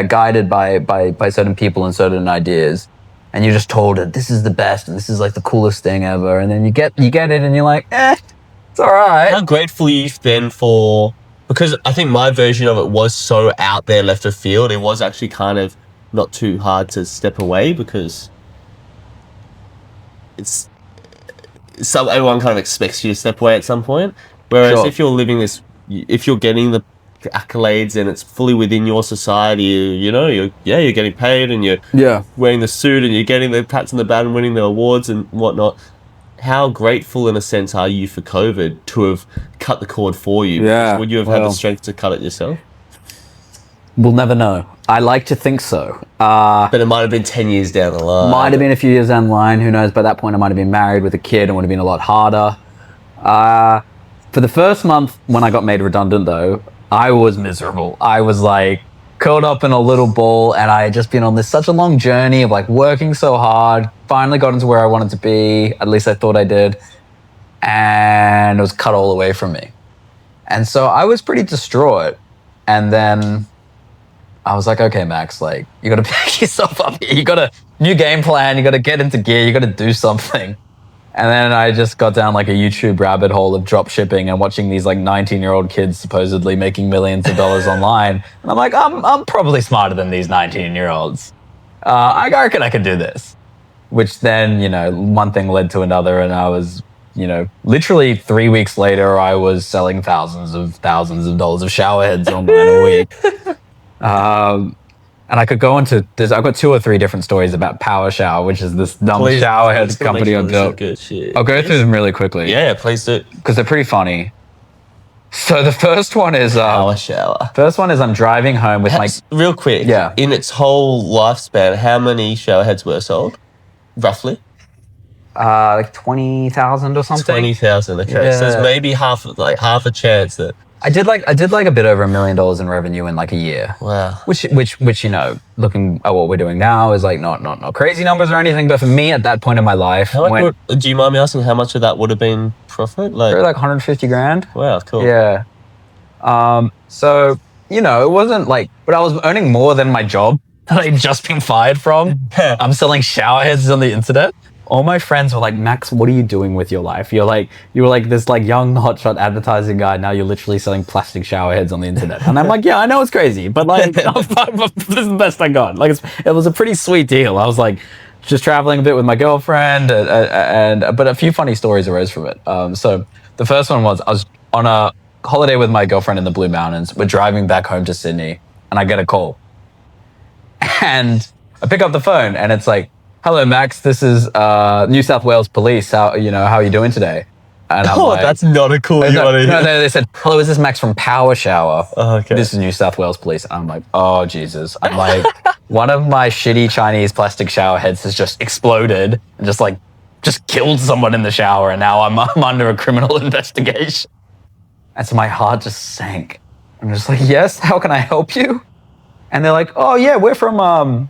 guided by certain people and certain ideas, and you're just told that this is the best and this is like the coolest thing ever, and then you get it and you're like, it's all right. How grateful are you then for? Because I think my version of it was so out there, left of field. It was actually kind of not too hard to step away because everyone kind of expects you to step away at some point. Whereas if you're living this, if you're getting the accolades and it's fully within your society, you're getting paid and you're wearing the suit and you're getting the pats on the back and winning the awards and whatnot. How grateful, in a sense, are you for COVID to have cut the cord for you? Yeah. Would you have had the strength to cut it yourself? We'll never know. I like to think so. But it might have been 10 years down the line. Might have been a few years down the line. Who knows? By that point, I might have been married with a kid and would have been a lot harder. For the first month when I got made redundant, though, I was miserable. I was like curled up in a little ball, and I had just been on such a long journey of like working so hard, finally got into where I wanted to be, at least I thought I did, and it was cut all away from me. And so I was pretty distraught. And then I was like, okay, Max, like, you got to pick yourself up here. You got a new game plan. You got to get into gear. You got to do something. And then I just got down like a YouTube rabbit hole of drop shipping and watching these like 19-year-old kids supposedly making millions of dollars online. And I'm like, I'm probably smarter than these 19-year-olds. I reckon I could do this. Which then, one thing led to another, and I was, literally 3 weeks later, I was selling thousands of dollars of shower heads online a week. And I could go into this. I've got 2 or 3 different stories about Power Shower, which is this dumb shower head company I built. Good shit. I'll go through them really quickly. Yeah, please do. Because they're pretty funny. So the first one is Power Shower. First one is I'm driving home with my real quick. Yeah. In its whole lifespan, how many shower heads were sold, roughly? like 20,000 or something. 20,000. Okay, Yeah. so there's maybe half a chance that. I did like a bit over $1 million in revenue in like a year. Wow. Which looking at what we're doing now is like not crazy numbers or anything, but for me at that point in my life, Do you mind me asking how much of that would have been profit? like 150 grand. Wow, cool. Yeah. So, it wasn't like, but I was earning more than my job that I'd just been fired from. I'm selling shower heads on the internet. All my friends were like, Max, what are you doing with your life? You were like this like young hotshot advertising guy. Now you're literally selling plastic shower heads on the internet. And I'm like, yeah, I know it's crazy, but like, this is the best I got. Like, it was a pretty sweet deal. I was like, just traveling a bit with my girlfriend, but a few funny stories arose from it. So the first one was I was on a holiday with my girlfriend in the Blue Mountains. We're driving back home to Sydney, and I get a call, and I pick up the phone, and it's like, "Hello, Max. This is New South Wales Police. How are you doing today?" And I'm Oh, like, that's not a cool. no, they said, hello, is this Max from Power Shower? Oh, okay. This is New South Wales Police. And I'm like, oh, Jesus. I'm like, one of my shitty Chinese plastic shower heads has just exploded and just killed someone in the shower. And now I'm under a criminal investigation. And so my heart just sank. I'm just like, yes, how can I help you? And they're like, oh, yeah, we're from,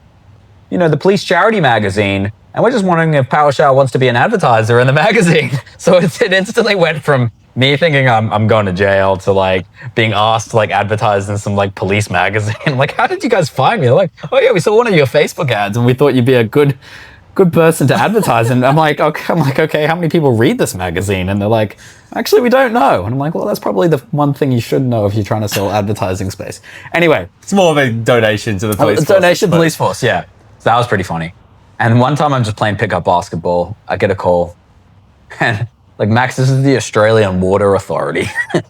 the police charity magazine. And we're just wondering if Power Shower wants to be an advertiser in the magazine. So it instantly went from me thinking I'm going to jail to being asked to advertise in some police magazine. I'm like, how did you guys find me? They're like, oh yeah, we saw one of your Facebook ads and we thought you'd be a good person to advertise. And I'm like, okay, how many people read this magazine? And they're like, actually, we don't know. And I'm like, well, that's probably the one thing you should know if you're trying to sell advertising space. Anyway. It's more of a donation to the police force. Donation police force, yeah. So that was pretty funny. And one time I'm just playing pickup basketball. I get a call. And Max, this is the Australian Water Authority. And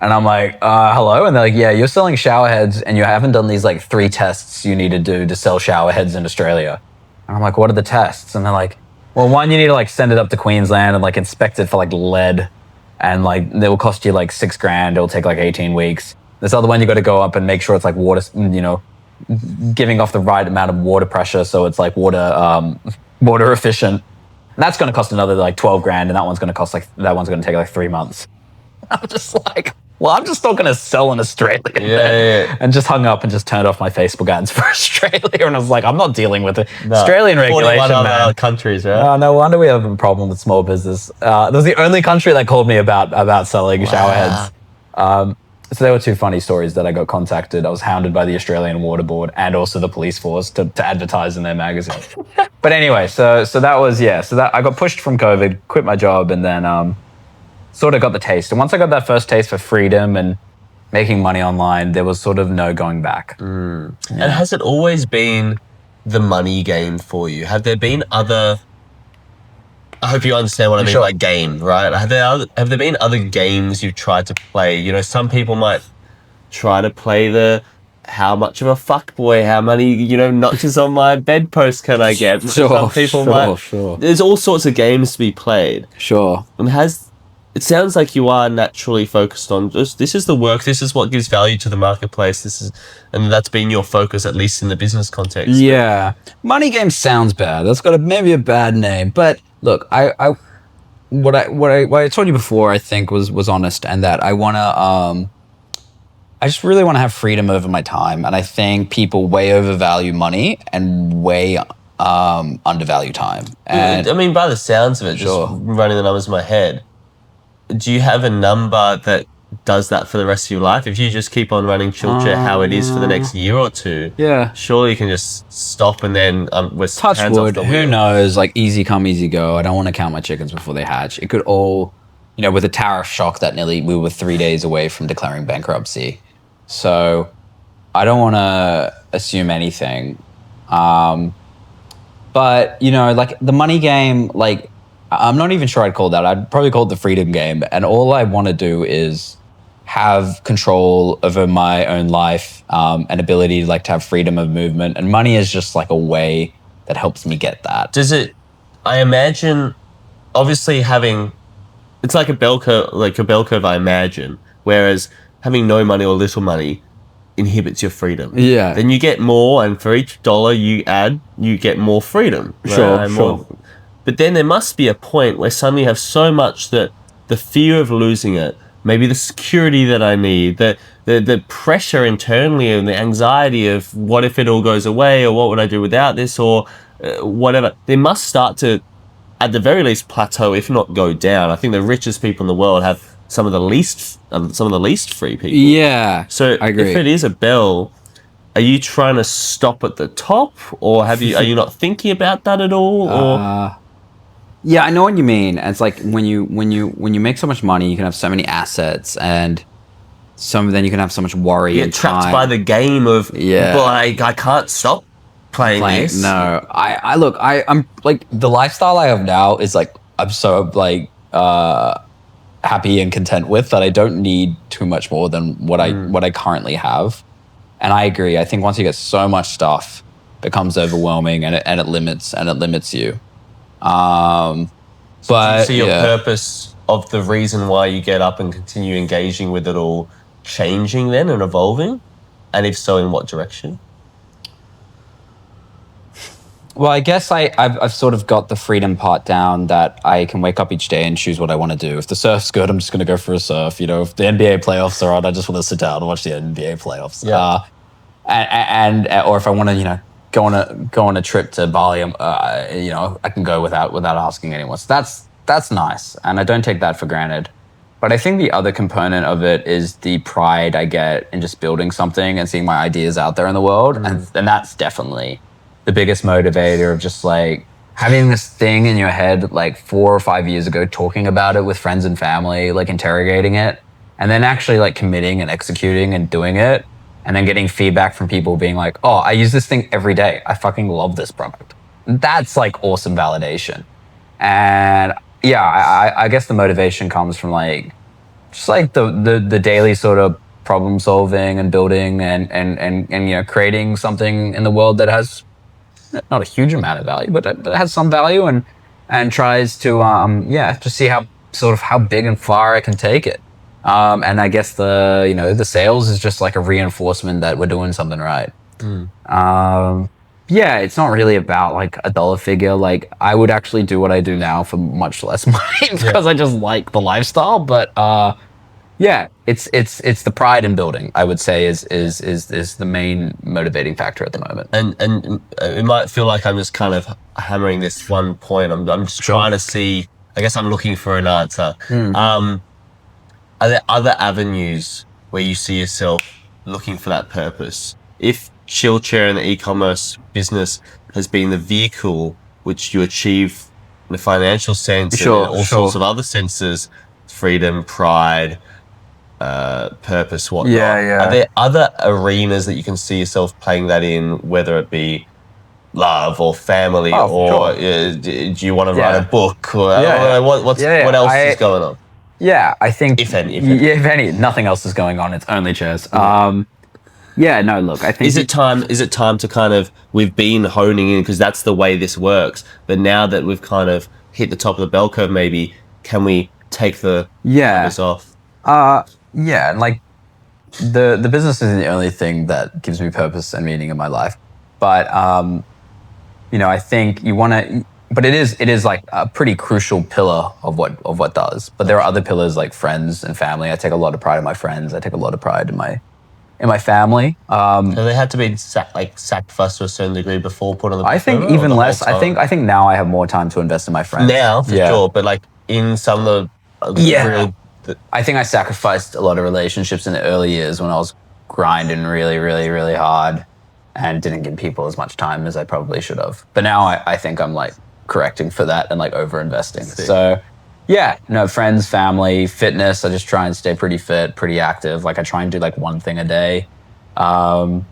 I'm like, hello? And they're like, yeah, you're selling shower heads and you haven't done these 3 tests you need to do to sell shower heads in Australia. And I'm like, what are the tests? And they're like, well, one, you need to send it up to Queensland and inspect it for lead. And it will cost you $6,000. It'll take 18 weeks. This other one, you got to go up and make sure it's water, giving off the right amount of water pressure, so it's water efficient. And that's going to cost another $12,000, and that one's going to take 3 months. I'm just like, well, I'm just not going to sell in Australia. Yeah. And just hung up and just turned off my Facebook ads for Australia. And I was like, I'm not dealing with it. No. Australian regulation, man. Countries, right? Oh, no wonder we have a problem with small business. That was the only country that called me about selling shower heads. So there were 2 funny stories that I got contacted. I was hounded by the Australian Water Board and also the police force to advertise in their magazine. But anyway, so that was, so that I got pushed from COVID, quit my job, and then sort of got the taste. And once I got that first taste for freedom and making money online, there was sort of no going back. Yeah. And has it always been the money game for you? Have there been other... I hope you understand what I mean by game, right? Have there been other games you've tried to play? Some people might try to play the how much of a fuckboy, how many, notches on my bedpost can I get? Some people might. There's all sorts of games to be played. Sure. And it sounds like you are naturally focused on just, this is the work, this is what gives value to the marketplace, and that's been your focus, at least in the business context. Yeah. Money game sounds bad. That's got maybe a bad name, but look, what I told you before, I think was honest, and that I just really want to have freedom over my time, and I think people way overvalue money and way undervalue time. And I mean, by the sounds of it, just running the numbers in my head, do you have a number that does that for the rest of your life? If you just keep on running Chilchet how it is for the next year or two, surely you can just stop and then we're touch wood. Who knows? Easy come, easy go. I don't want to count my chickens before they hatch. It could all, with a tariff shock that we were 3 days away from declaring bankruptcy. So I don't want to assume anything. But the money game, I'm not even sure I'd call that. I'd probably call it the freedom game. And all I want to do is have control over my own life, and ability to have freedom of movement. And money is just a way that helps me get that. Does it, I imagine, obviously it's like a bell curve, I imagine, whereas having no money or little money inhibits your freedom. Yeah. Then you get more, and for each dollar you add, you get more freedom. Right? Sure. But then there must be a point where suddenly you have so much that the fear of losing it, maybe the security that I need, the pressure internally and the anxiety of what if it all goes away, or what would I do without this, or whatever. They must start to, at the very least, plateau, if not go down. I think the richest people in the world have some of the least free people. Yeah, so I agree. If it is a bell, are you trying to stop at the top, or are you not thinking about that at all, or? Yeah, I know what you mean. It's when you make so much money, you can have so many assets, and then you can have so much worry and trapped time. by the game of, I can't stop playing this. No, I'm the lifestyle I have now is I'm so happy and content with that I don't need too much more than what I currently have. And I agree. I think once you get so much stuff, it becomes overwhelming, and it limits you. But so your purpose of the reason why you get up and continue engaging with it all changing then and evolving? And if so, in what direction? Well, I guess I've sort of got the freedom part down that I can wake up each day and choose what I want to do. If the surf's good, I'm just going to go for a surf. You know, if the NBA playoffs are on, I just want to sit down and watch the NBA playoffs. Yeah. Or if I want to, you know, go on a trip to Bali, you know, I can go without asking anyone. So that's nice, and I don't take that for granted. But I think the other component of it is the pride I get in just building something and seeing my ideas out there in the world, and that's definitely the biggest motivator of just like having this thing in your head like 4 or 5 years ago, talking about it with friends and family, like interrogating it, and then actually like committing and executing and doing it, and then getting feedback from people being like, oh, I use this thing every day. I fucking love this product. That's like awesome validation. And yeah, I guess the motivation comes from like, just like the daily sort of problem solving and building and you know, creating something in the world that has not a huge amount of value, but it has some value, and tries to to see how big and far I can take it. And I guess the sales is just like a reinforcement that we're doing something right. Yeah, it's not really about like a dollar figure. Like I would actually do what I do now for much less money because I just like the lifestyle. But yeah, it's the pride in building, I would say, is the main motivating factor at the moment. And it might feel like I'm just kind of hammering this one point. I'm just trying to see. I guess I'm looking for an answer. Are there other avenues where you see yourself looking for that purpose? If Chillchair and the e-commerce business has been the vehicle which you achieve in the financial sense and all sorts of other senses, freedom, pride, purpose, whatnot. Are there other arenas that you can see yourself playing that in, whether it be love or family, do you want to write a book, or what else is going on? Yeah, I think if any, nothing else is going on. It's only chairs. Yeah, no, look, I think... Is it time to kind of... We've been honing in because that's the way this works. But now that we've kind of hit the top of the bell curve, maybe, can we take the this off? Yeah, and like the business isn't the only thing that gives me purpose and meaning in my life. But, you know, I think you want to... But it is like a pretty crucial pillar of what does. But there are other pillars like friends and family. I take a lot of pride in my friends. I take a lot of pride in my family. So they had to be sacrificed to a certain degree before put on the I think even less. I think now I have more time to invest in my friends. Now, for sure. But like in some of the I think I sacrificed a lot of relationships in the early years when I was grinding really, really, really hard and didn't give people as much time as I probably should have. But now I think I'm like correcting for that and like over investing. So yeah, no, friends, family, fitness. I just try and stay pretty fit, pretty active. Like I try and do like one thing a day. And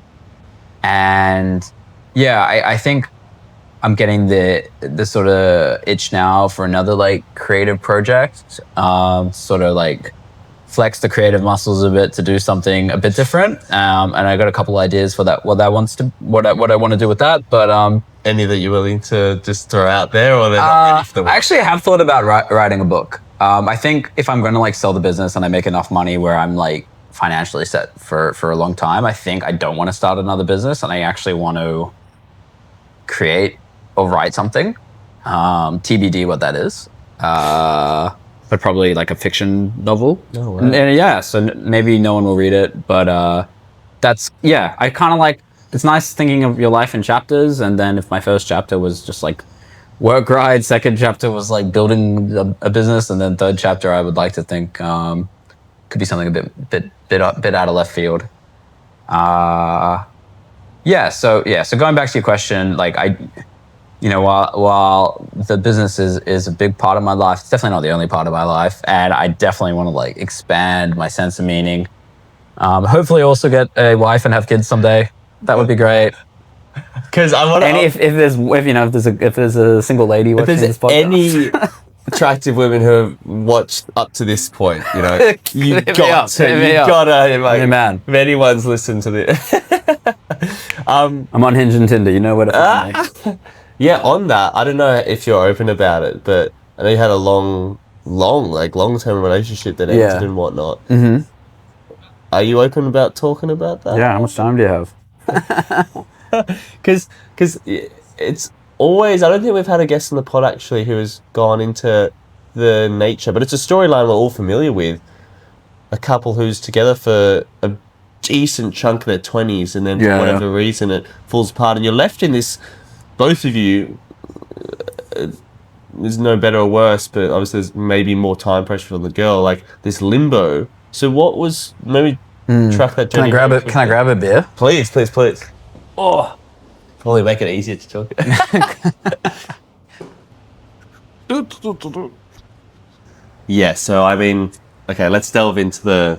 yeah, I think I'm getting the sort of itch now for another like creative project. Sort of like flex the creative muscles a bit to do something a bit different. And I got a couple ideas for that. What I want to do with that, but any that you're willing to just throw out there, or they're not ready for the work? I actually have thought about writing a book. I think if I'm going to like sell the business and I make enough money where I'm like financially set for a long time, I think I don't want to start another business, and I actually want to create or write something. TBD what that is. But probably like a fiction novel. Oh, wow. And yeah, so maybe no one will read it, but that's, yeah, I kind of like, it's nice thinking of your life in chapters, and then if my first chapter was just like work grind, second chapter was like building a business, and then third chapter I would like to think could be something a bit out of left field. So going back to your question, like while the business is a big part of my life, it's definitely not the only part of my life, and I definitely want to like expand my sense of meaning. Hopefully also get a wife and have kids someday. That would be great. Because I want to. And if there's a single lady watching this podcast, any attractive women who have watched up to this point, you know, you've got to, man. If anyone's listened to this, I'm on Hinge and Tinder. You know where to find me. Yeah, on that, I don't know if you're open about it, but I know you had a long long-term relationship that Yeah. ended and whatnot. Are you open about talking about that? Yeah, how much time do you have? Because it's always, I don't think we've had a guest on the pod actually who has gone into the nature, but it's a storyline we're all familiar with. A couple who's together for a decent chunk of their 20s, and then for whatever reason it falls apart, and you're left in this, both of you, there's no better or worse, but obviously there's maybe more time pressure on the girl, like this limbo. So what was, maybe track that journey. Can I grab a beer? Please. Oh, probably make it easier to talk. Yeah, so I mean, okay, let's delve into the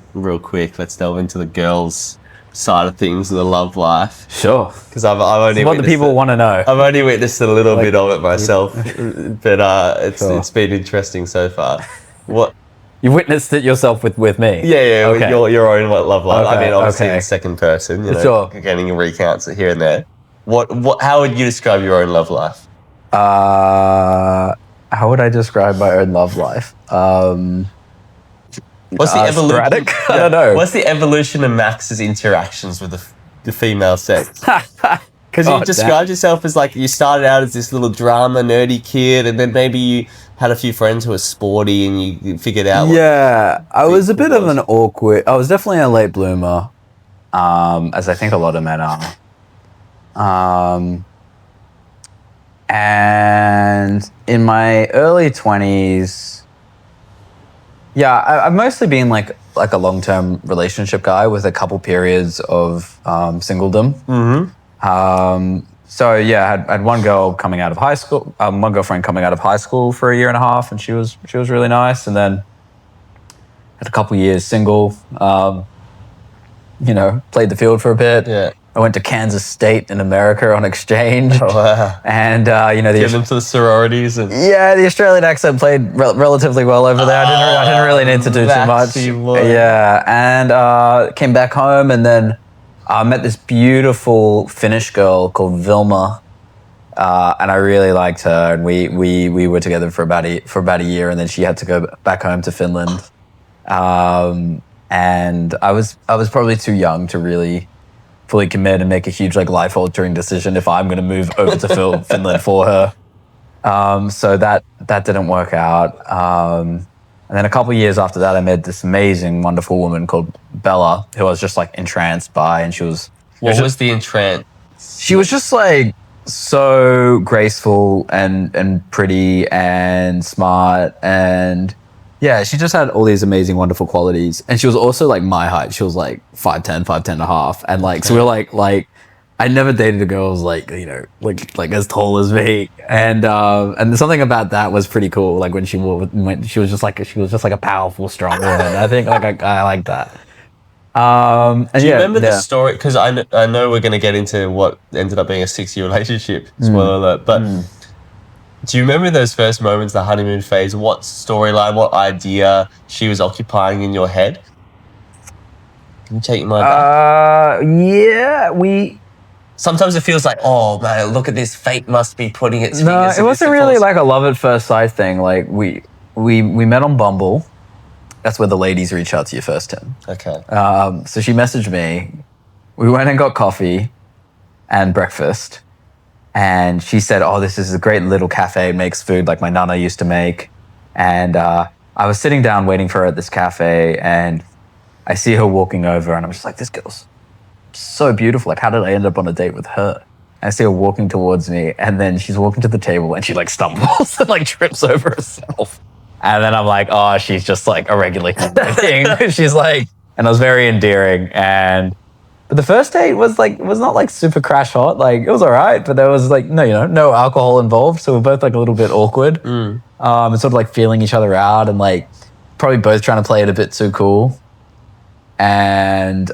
girls' side of things, the love life. Sure. Because I've only what the people want to know. I've only witnessed a little bit of it myself, but it's been interesting so far. What? You witnessed it yourself with me? Yeah, Okay. your own love life. Okay, I mean, obviously okay. in second person, Sure. getting recounts here and there. How would you describe your own love life? How would I describe my own love life? What's the evolution? Sporadic? I don't know. What's the evolution of Max's interactions with the female sex? Because you described yourself as like, you started out as this little drama nerdy kid, and then maybe you had a few friends who were sporty, and you figured out. Yeah, I was a bit of an awkward. I was definitely a late bloomer, as I think a lot of men are. And in my early 20s, I've mostly been like a long-term relationship guy with a couple periods of singledom. So yeah, I had one girl coming out of high school, one girlfriend coming out of high school for a year and a half, and she was really nice. And then had a couple years single, played the field for a bit. Yeah. I went to Kansas State in America on exchange. Oh, wow. And, Get them to the sororities. And the Australian accent played relatively well over there. I didn't really need to do too much. Yeah, and came back home, and then I met this beautiful Finnish girl called Vilma, and I really liked her. And we were together for about a year, and then she had to go back home to Finland. And I was probably too young to really fully commit and make a huge life-altering decision if I'm going to move over to Finland for her. So that didn't work out. And then a couple of years after that, I met this amazing, wonderful woman called Bella, who I was just entranced by, and she was. What was the entrance? She was just so graceful and pretty and smart, and yeah, she just had all these amazing, wonderful qualities. And she was also my height. She was 5'10", 5'10 and a half. And so we were I never dated a girl who was as tall as me. And something about that was pretty cool. When she went, she was just like a powerful, strong woman. I think I like that. Do you remember the story? Because I know we're going to get into what ended up being a 6-year relationship. Spoiler alert. But do you remember those first moments, the honeymoon phase? What storyline, what idea she was occupying in your head? Can you take your mind back? Yeah, Sometimes it feels like, oh man, look at this, fate must be putting its fingers. No, it wasn't really a love at first sight thing. We met on Bumble. That's where the ladies reach out to you first, Tim. Okay. So she messaged me. We went and got coffee and breakfast. And she said, oh, this is a great little cafe. It makes food like my nana used to make. And I was sitting down waiting for her at this cafe, and I see her walking over, and I'm just like, this girl's so beautiful. How did I end up on a date with her? And I see her walking towards me, and then she's walking to the table, and she stumbles and trips over herself. And then I'm like, oh, she's just a regular thing. She's and it was very endearing. But the first date was not super crash hot. It was all right, but there was no alcohol involved. So we're both a little bit awkward. And sort of feeling each other out, and probably both trying to play it a bit too cool. And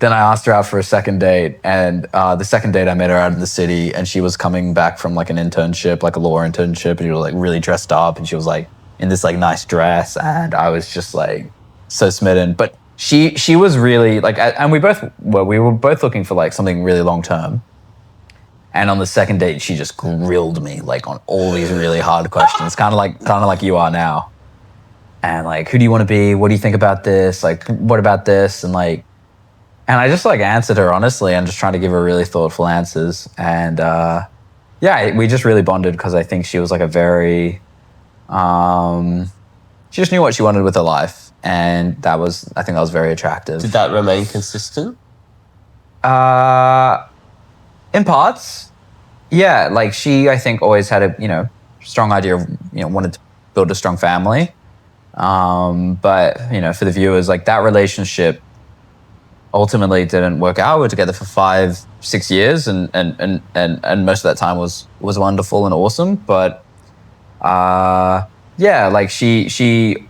then I asked her out for a second date, and the second date I met her out in the city, and she was coming back from an internship, a law internship, and she was really dressed up, and she was in this nice dress, and I was just so smitten. But she was really and we were both looking for something really long term. And on the second date, she just grilled me like on all these really hard questions, kind of like you are now. And like, who do you want to be? What do you think about this? Like, what about this? And like, and I just like answered her honestly and just trying to give her really thoughtful answers. And yeah, we just really bonded because I think she was like a very, she just knew what she wanted with her life. And I think that was very attractive. Did that remain consistent? In parts, yeah. Like she, I think, always had a strong idea of wanted to build a strong family. But for the viewers, like that relationship ultimately didn't work out. We were together for 5-6 years, and most of that time was wonderful and awesome. But yeah, like she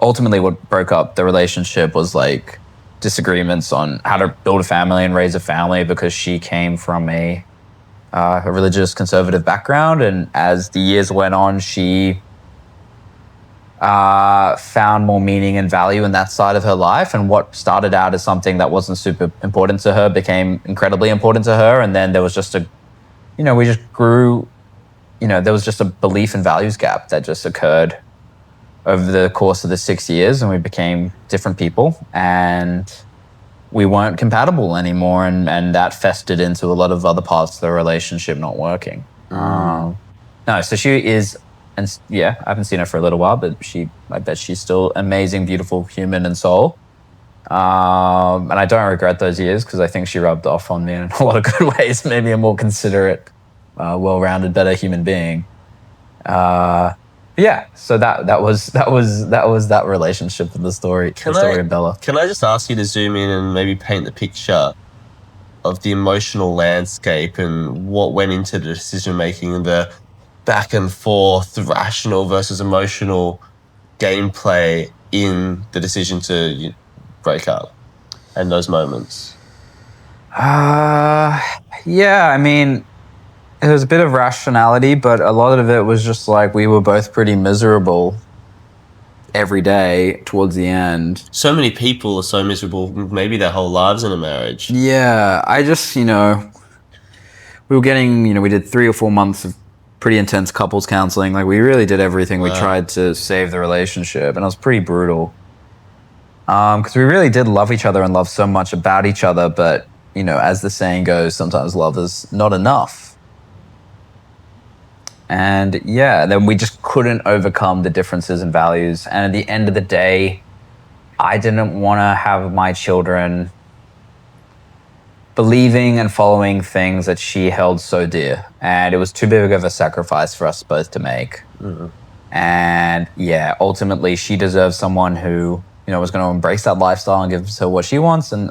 ultimately what broke up the relationship was like disagreements on how to build a family and raise a family, because she came from a religious conservative background, and as the years went on, she found more meaning and value in that side of her life, and what started out as something that wasn't super important to her became incredibly important to her. And then there was just we just grew, there was just a belief and values gap that just occurred over the course of the 6 years, and we became different people, and we weren't compatible anymore, and that festered into a lot of other parts of the relationship not working. No, so she is, and yeah, I haven't seen her for a little while, but I bet she's still amazing, beautiful human and soul. And I don't regret those years, because I think she rubbed off on me in a lot of good ways, made me a more considerate, well-rounded, better human being. Yeah, so that was that relationship and the story of Bella. Can I just ask you to zoom in and maybe paint the picture of the emotional landscape and what went into the decision making, the back and forth, rational versus emotional gameplay in the decision to break up and those moments? Yeah, I mean, there was a bit of rationality, but a lot of it was just like we were both pretty miserable every day towards the end. So many people are so miserable, maybe their whole lives in a marriage. Yeah, I just, we were getting, we did 3 or 4 months of pretty intense couples counseling. Like we really did everything. Wow. We tried to save the relationship, and it was pretty brutal. Because we really did love each other and love so much about each other, but, as the saying goes, sometimes love is not enough. And yeah, then we just couldn't overcome the differences in values. And at the end of the day, I didn't want to have my children believing and following things that she held so dear. And it was too big of a sacrifice for us both to make. Mm-hmm. And yeah, ultimately she deserves someone who, was going to embrace that lifestyle and give her what she wants, and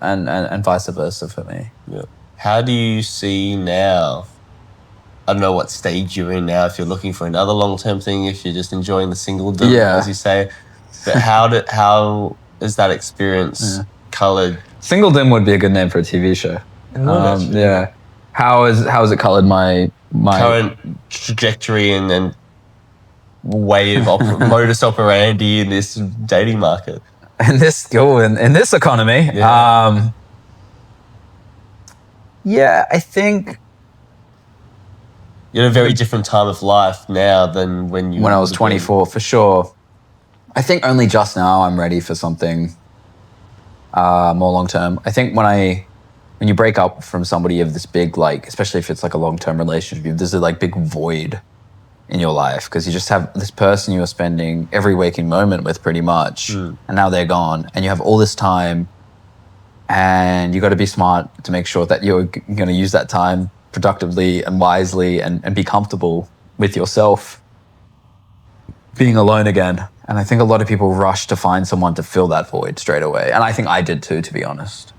vice versa for me. Yeah. How do you see now? I don't know what stage you're in now, if you're looking for another long-term thing, if you're just enjoying the singledom, as you say. But how is that experience coloured? Singledom would be a good name for a TV show. Yeah. How has it coloured my current trajectory and way of modus operandi in this dating market? In this economy? Yeah. Yeah, I think you're in a very different time of life now than when I was 24, for sure. I think only just now I'm ready for something more long-term. I think when you break up from somebody, you have this big, like, especially if it's like a long-term relationship, there's a like big void in your life, because you just have this person you are spending every waking moment with pretty much, and now they're gone, and you have all this time, and you got to be smart to make sure that you're going to use that time productively and wisely, and be comfortable with yourself being alone again. And I think a lot of people rush to find someone to fill that void straight away. And I think I did too, to be honest.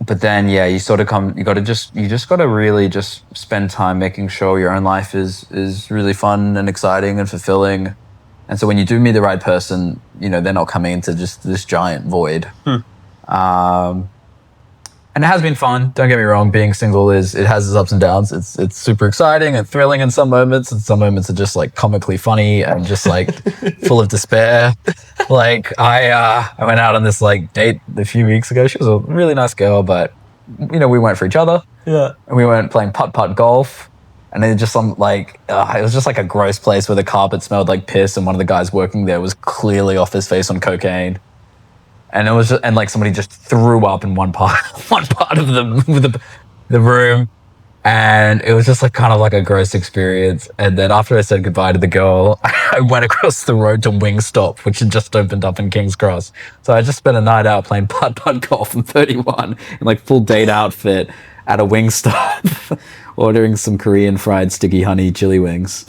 But then, yeah, you just got to really just spend time making sure your own life is really fun and exciting and fulfilling. And so when you do meet the right person, they're not coming into just this giant void. And it has been fun. Don't get me wrong. Being single it has its ups and downs. It's super exciting and thrilling in some moments, and some moments are just like comically funny and just like full of despair. Like I went out on this like date a few weeks ago. She was a really nice girl, but we went for each other. Yeah. And we went playing putt-putt golf. And it just it was just like a gross place where the carpet smelled like piss, and one of the guys working there was clearly off his face on cocaine. And it was like somebody just threw up in one part of the room. And it was just like kind of like a gross experience. And then after I said goodbye to the girl, I went across the road to Wingstop, which had just opened up in King's Cross. So I just spent a night out playing putt-putt golf in 31 in like full date outfit at a Wingstop, ordering some Korean fried sticky honey chili wings.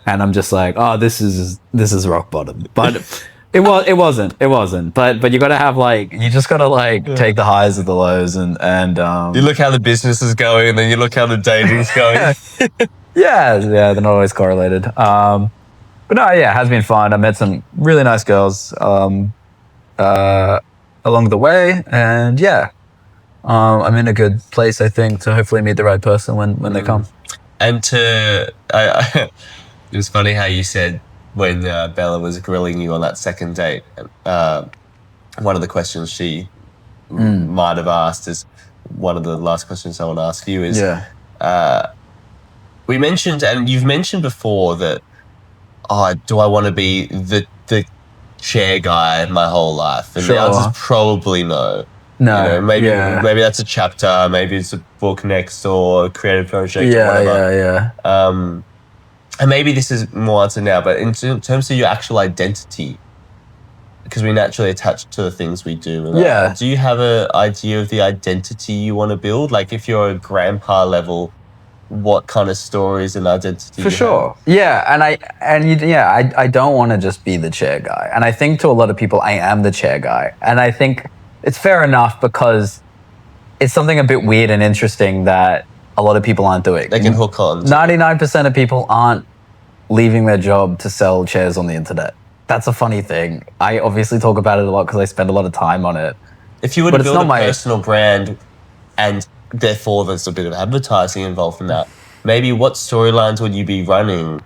And I'm just like, oh, this is rock bottom. But it wasn't. But you got to have you just got to take the highs with the lows and You look how the business is going, and then you look how the dating's going. yeah, they're not always correlated. But no, yeah, it has been fun. I met some really nice girls along the way, and yeah, I'm in a good place, I think, to hopefully meet the right person when they come. And it was funny how you said when Bella was grilling you on that second date, one of the questions she might have asked is one of the last questions I want to ask you is, we mentioned, and you've mentioned before that, do I want to be the chair guy my whole life? And Sure. the answer's probably no. No, maybe that's a chapter, maybe it's a book next or a creative project or whatever. And maybe this is more answer now, but in terms of your actual identity, because we naturally attach to the things we do. Do you have an idea of the identity you want to build? Like if you're a grandpa level, what kind of stories and identity? For sure. Have? Yeah, I don't want to just be the chair guy. And I think to a lot of people, I am the chair guy. And I think it's fair enough because it's something a bit weird and interesting that a lot of people aren't doing. They can hook on. 99% of people aren't leaving their job to sell chairs on the internet. That's a funny thing. I obviously talk about it a lot because I spend a lot of time on it. If you were to build a personal brand and therefore there's a bit of advertising involved in that, maybe what storylines would you be running?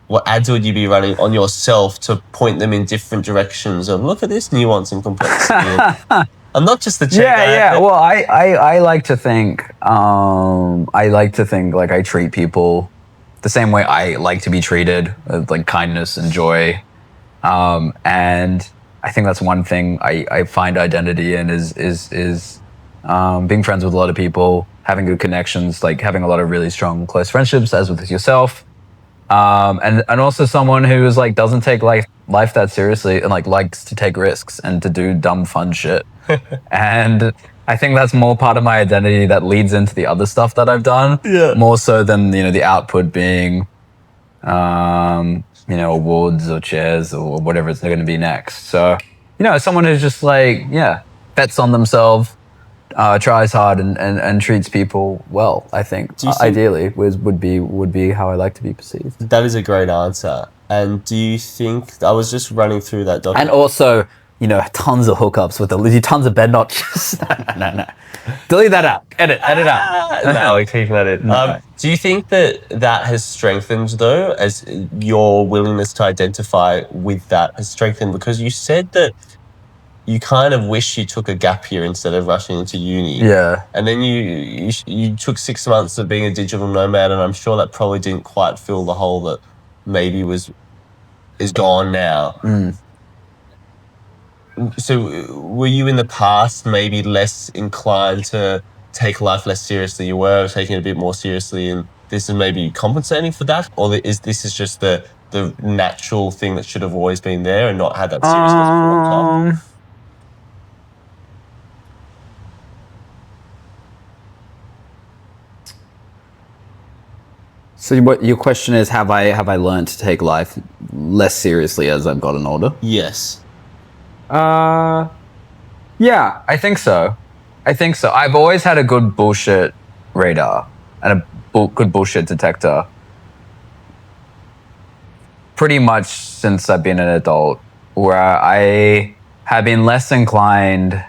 What ads would you be running on yourself to point them in different directions of look at this nuance and complexity? I'm not just the chair guy. Yeah. Well, I like to think like I treat people the same way I like to be treated, with like kindness and joy. And I think that's one thing I find identity in is being friends with a lot of people, having good connections, like having a lot of really strong, close friendships, as with yourself. And also someone who is like doesn't take life that seriously and like likes to take risks and to do dumb fun shit. And I think that's more part of my identity that leads into the other stuff that I've done. Yeah. More so than the output being awards or chairs or whatever it's going to be next. So someone who's just bets on themselves, tries hard and treats people well, I think ideally would be how I like to be perceived. That is a great answer. And do you think, I was just running through that document. And also, tons of hookups with tons of bed notches. No. Delete that out. Edit out. No, keep that in. Do you think that has strengthened though, as your willingness to identify with that has strengthened? Because you said that you kind of wish you took a gap year instead of rushing into uni. Yeah. And then you took 6 months of being a digital nomad, and I'm sure that probably didn't quite fill the hole that maybe is gone now. So were you in the past maybe less inclined to take life less seriously? You were taking it a bit more seriously, and this is maybe compensating for that? Or is this just the natural thing that should have always been there and not had that seriousness for a long time? So what your question is, have I learned to take life less seriously as I've gotten older? Yes. Yeah, I think so. I've always had a good bullshit radar and a good bullshit detector. Pretty much since I've been an adult, where I have been less inclined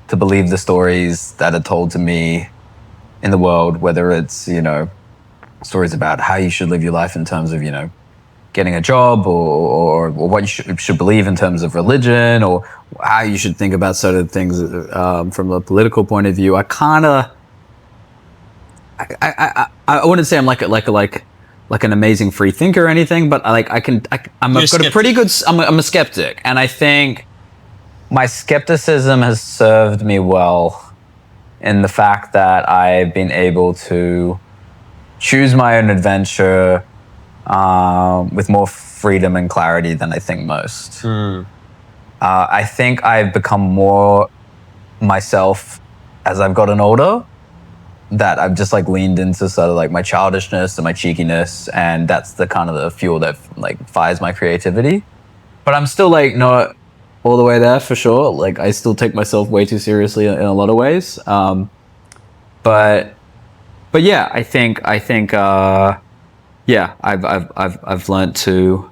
to believe the stories that are told to me in the world, whether it's, stories about how you should live your life in terms of, getting a job, or what you should believe in terms of religion, or how you should think about certain things from a political point of view. I wouldn't say I'm like an amazing free thinker or anything, but I'm a skeptic, and I think my skepticism has served me well in the fact that I've been able to choose my own adventure with more freedom and clarity than I think most. I think I've become more myself as I've gotten older, that I've just like leaned into sort of like my childishness and my cheekiness, and that's the kind of the fuel that like fires my creativity. But I'm still like not all the way there for sure. Like I still take myself way too seriously in a lot of ways. But yeah, I think yeah, I've learned to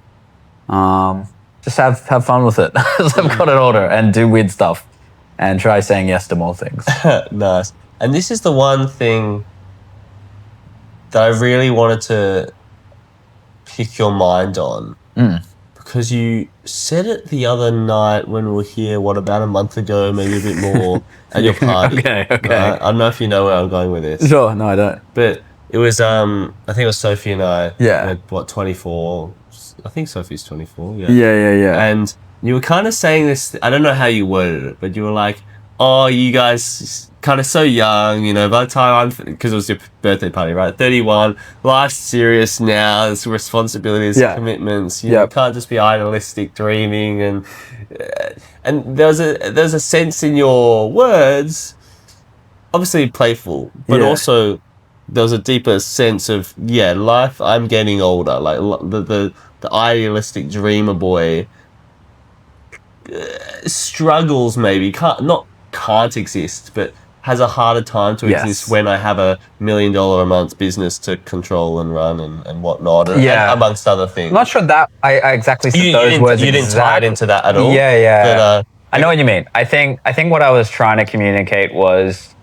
just have fun with it as I've gotten older, and do weird stuff and try saying yes to more things. Nice. And this is the one thing that I really wanted to pick your mind on, because you said it the other night when we were here, about a month ago, maybe a bit more, at your party. Okay. I don't know if you know where I'm going with this. Sure, no, I don't. But it was, I think it was Sophie and I. Yeah. 24? I think Sophie's 24, yeah. Yeah. And you were kind of saying this, I don't know how you worded it, but you were like, oh, you guys kind of so young, by the time because it was your birthday party, right? 31, life's serious now, there's responsibilities, commitments, you can't just be idealistic dreaming, and there's a sense in your words, obviously playful, but also there was a deeper sense of, life, I'm getting older, like the idealistic dreamer boy struggles maybe, can't exist, but has a harder time to exist when I have $1 million a month business to control and run and whatnot, and amongst other things. I'm not sure that I exactly said those words. You didn't tie it into that at all. Yeah. But, I know what you mean. I think what I was trying to communicate was,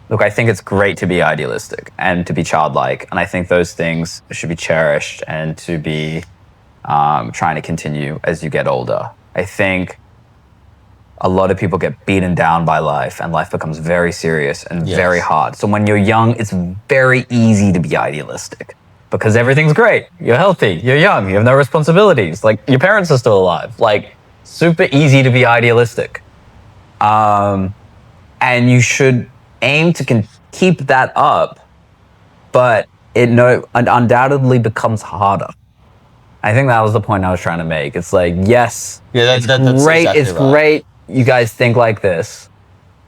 look, I think it's great to be idealistic and to be childlike, and I think those things should be cherished and to be trying to continue as you get older. I think a lot of people get beaten down by life, and life becomes very serious and very hard. So when you're young, it's very easy to be idealistic because everything's great. You're healthy, you're young, you have no responsibilities. Like, your parents are still alive. Like, super easy to be idealistic. And you should aim to keep that up, but it undoubtedly becomes harder. I think that was the point I was trying to make. It's like, yes, that's great. Exactly it's right. Great you guys think like this,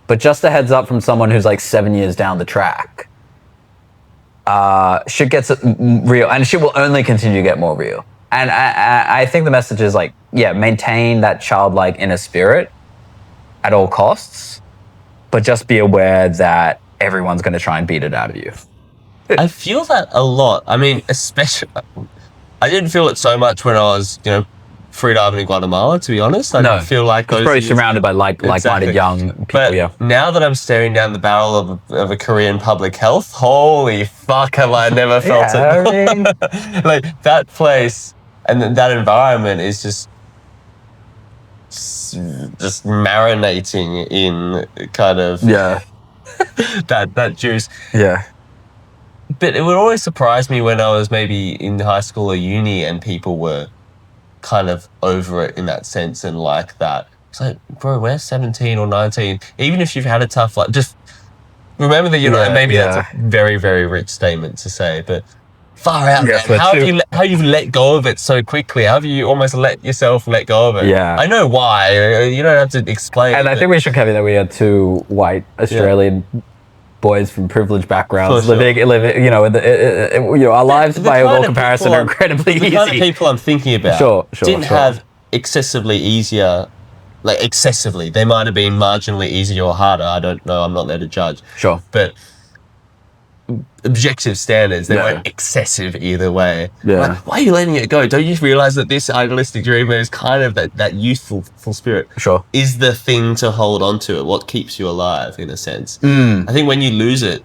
but just a heads up from someone who's like 7 years down the track. Shit gets real, and shit will only continue to get more real. And I think the message is like, maintain that childlike inner spirit at all costs, but just be aware that everyone's going to try and beat it out of you. I feel that a lot. I mean, especially, I didn't feel it so much when I was, freediving in Guatemala, to be honest. I didn't feel like those probably surrounded by like-minded young people. But now that I'm staring down the barrel of a career in public health, holy fuck, have I never felt it. I mean... like, that place and that environment is just marinating in kind of that juice. Yeah. But it would always surprise me when I was maybe in high school or uni and people were kind of over it in that sense and like that. It's like, bro, we're 17 or 19. Even if you've had a tough life, just remember that you're not, maybe that's a very, very rich statement to say, but far out, man. How you've let go of it so quickly? How have you almost let yourself let go of it? Yeah. I know why. You don't have to explain. And I think we should cover that we are two white Australian boys from privileged backgrounds living, our lives by all comparison are incredibly easy. The kind of people I'm thinking about didn't have excessively easier, like excessively. They might have been marginally easier or harder. I don't know. I'm not there to judge. Sure. But objective standards, they weren't excessive either way. Yeah. Like, why are you letting it go? Don't you realize that this idealistic dreamer is kind of that youthful full spirit is the thing to hold on to, what keeps you alive in a sense. I think when you lose it,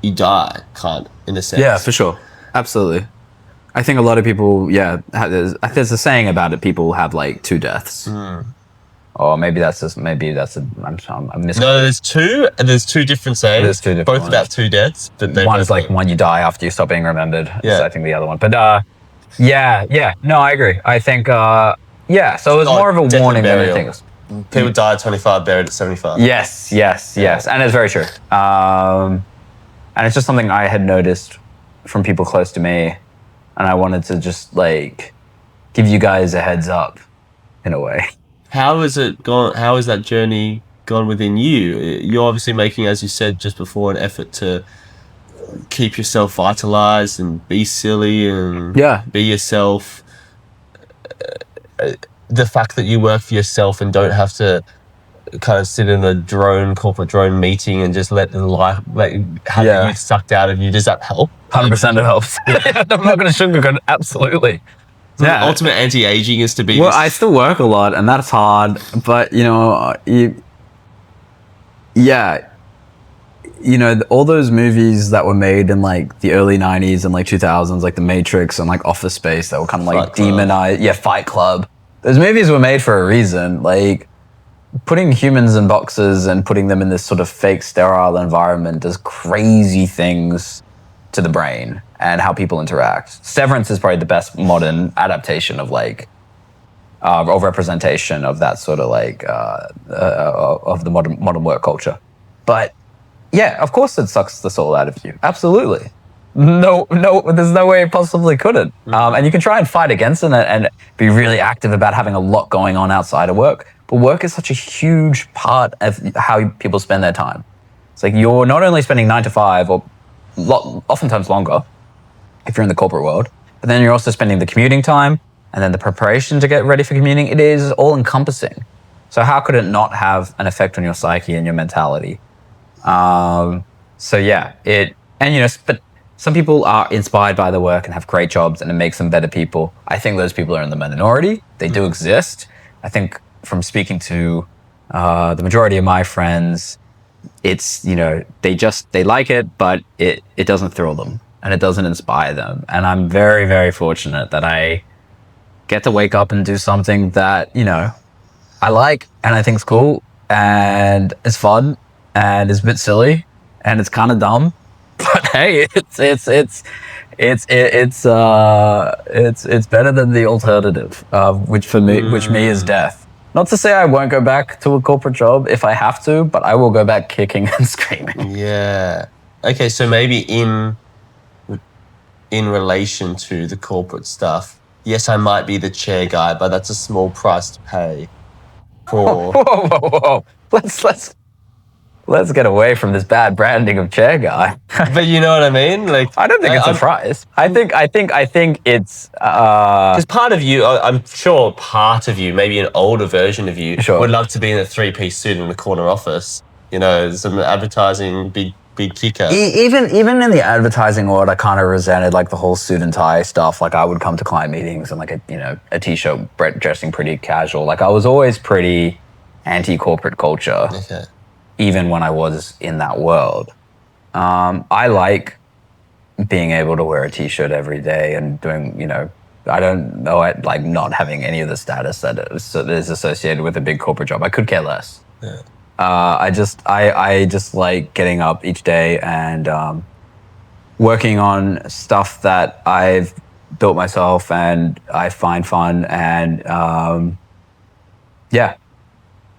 you die, in a sense. Yeah, for sure. Absolutely. I think a lot of people, there's a saying about it. People have like 2 deaths. Or maybe that's I'm misquoting. No, there's two different sayings. There's 2 different both ones. about 2 deaths. But One is like when you die after you stop being remembered. Yeah. Is I think the other one. But no, I agree. I think so it was more of a death warning and than burial. anything else. People die at 25, buried at 75. Yes, and it's very true. And it's just something I had noticed from people close to me, and I wanted to just like give you guys a heads up, in a way. How has it gone? How has that journey gone within you? You're obviously making, as you said just before, an effort to keep yourself vitalized and be silly and be yourself. The fact that you work for yourself and don't have to kind of sit in a corporate drone meeting and just let the youth sucked out of you, does that help? 100% it helps. I'm not going to sugarcoat it. Absolutely. So the ultimate anti-aging is to be... Well, I still work a lot, and that's hard. But, all those movies that were made in, like, the early 90s and, like, 2000s, like The Matrix and, like, Office Space, that were kind of, like, demonized. Yeah, Fight Club. Those movies were made for a reason. Like, putting humans in boxes and putting them in this sort of fake, sterile environment does crazy things to the brain and how people interact. Severance is probably the best modern adaptation of like, or representation of that sort of like, of the modern work culture. But yeah, of course it sucks the soul out of you. Absolutely. No, there's no way it possibly couldn't. And you can try and fight against it and be really active about having a lot going on outside of work. But work is such a huge part of how people spend their time. It's like you're not only spending 9 to 5 or oftentimes longer if you're in the corporate world, but then you're also spending the commuting time and then the preparation to get ready for commuting. It is all encompassing. So how could it not have an effect on your psyche and your mentality? But some people are inspired by the work and have great jobs and it makes them better people. I think those people are in the minority. They do exist. I think from speaking to the majority of my friends, it's, they like it, but it doesn't thrill them and it doesn't inspire them. And I'm very, very fortunate that I get to wake up and do something that, I like and I think's cool and it's fun and it's a bit silly and it's kind of dumb. But hey, it's better than the alternative, which me is death. Not to say I won't go back to a corporate job if I have to, but I will go back kicking and screaming. Yeah. Okay, so maybe in relation to the corporate stuff, yes, I might be the chair guy, but that's a small price to pay for... Whoa. Let's get away from this bad branding of chair guy. But you know what I mean? Like, I don't think it's a price. I think it's because part of you, I'm sure part of you, maybe an older version of you, would love to be in a 3-piece suit in the corner office. Some advertising, big kicker. Even in the advertising world, I kind of resented like the whole suit and tie stuff. Like I would come to client meetings and like a t-shirt, dressing pretty casual. Like I was always pretty anti-corporate culture. Okay. Even when I was in that world. I like being able to wear a t-shirt every day and doing, I don't know, like not having any of the status that is associated with a big corporate job. I could care less. Yeah. I just like getting up each day and working on stuff that I've built myself and I find fun and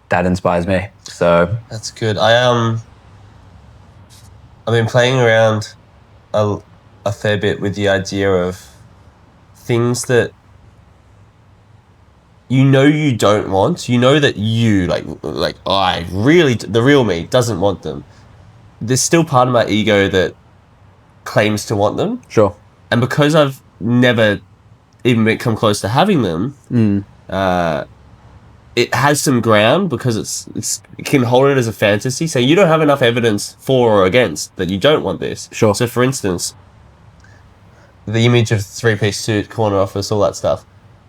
that inspires me. So that's good. I've been playing around a fair bit with the idea of things that you don't want. That you I really, the real me doesn't want them. There's still part of my ego that claims to want them. Sure. And because I've never even come close to having them, it has some ground because it can hold it as a fantasy. So you don't have enough evidence for or against that you don't want this. Sure. So for instance, the image of 3-piece suit, corner office, all that stuff.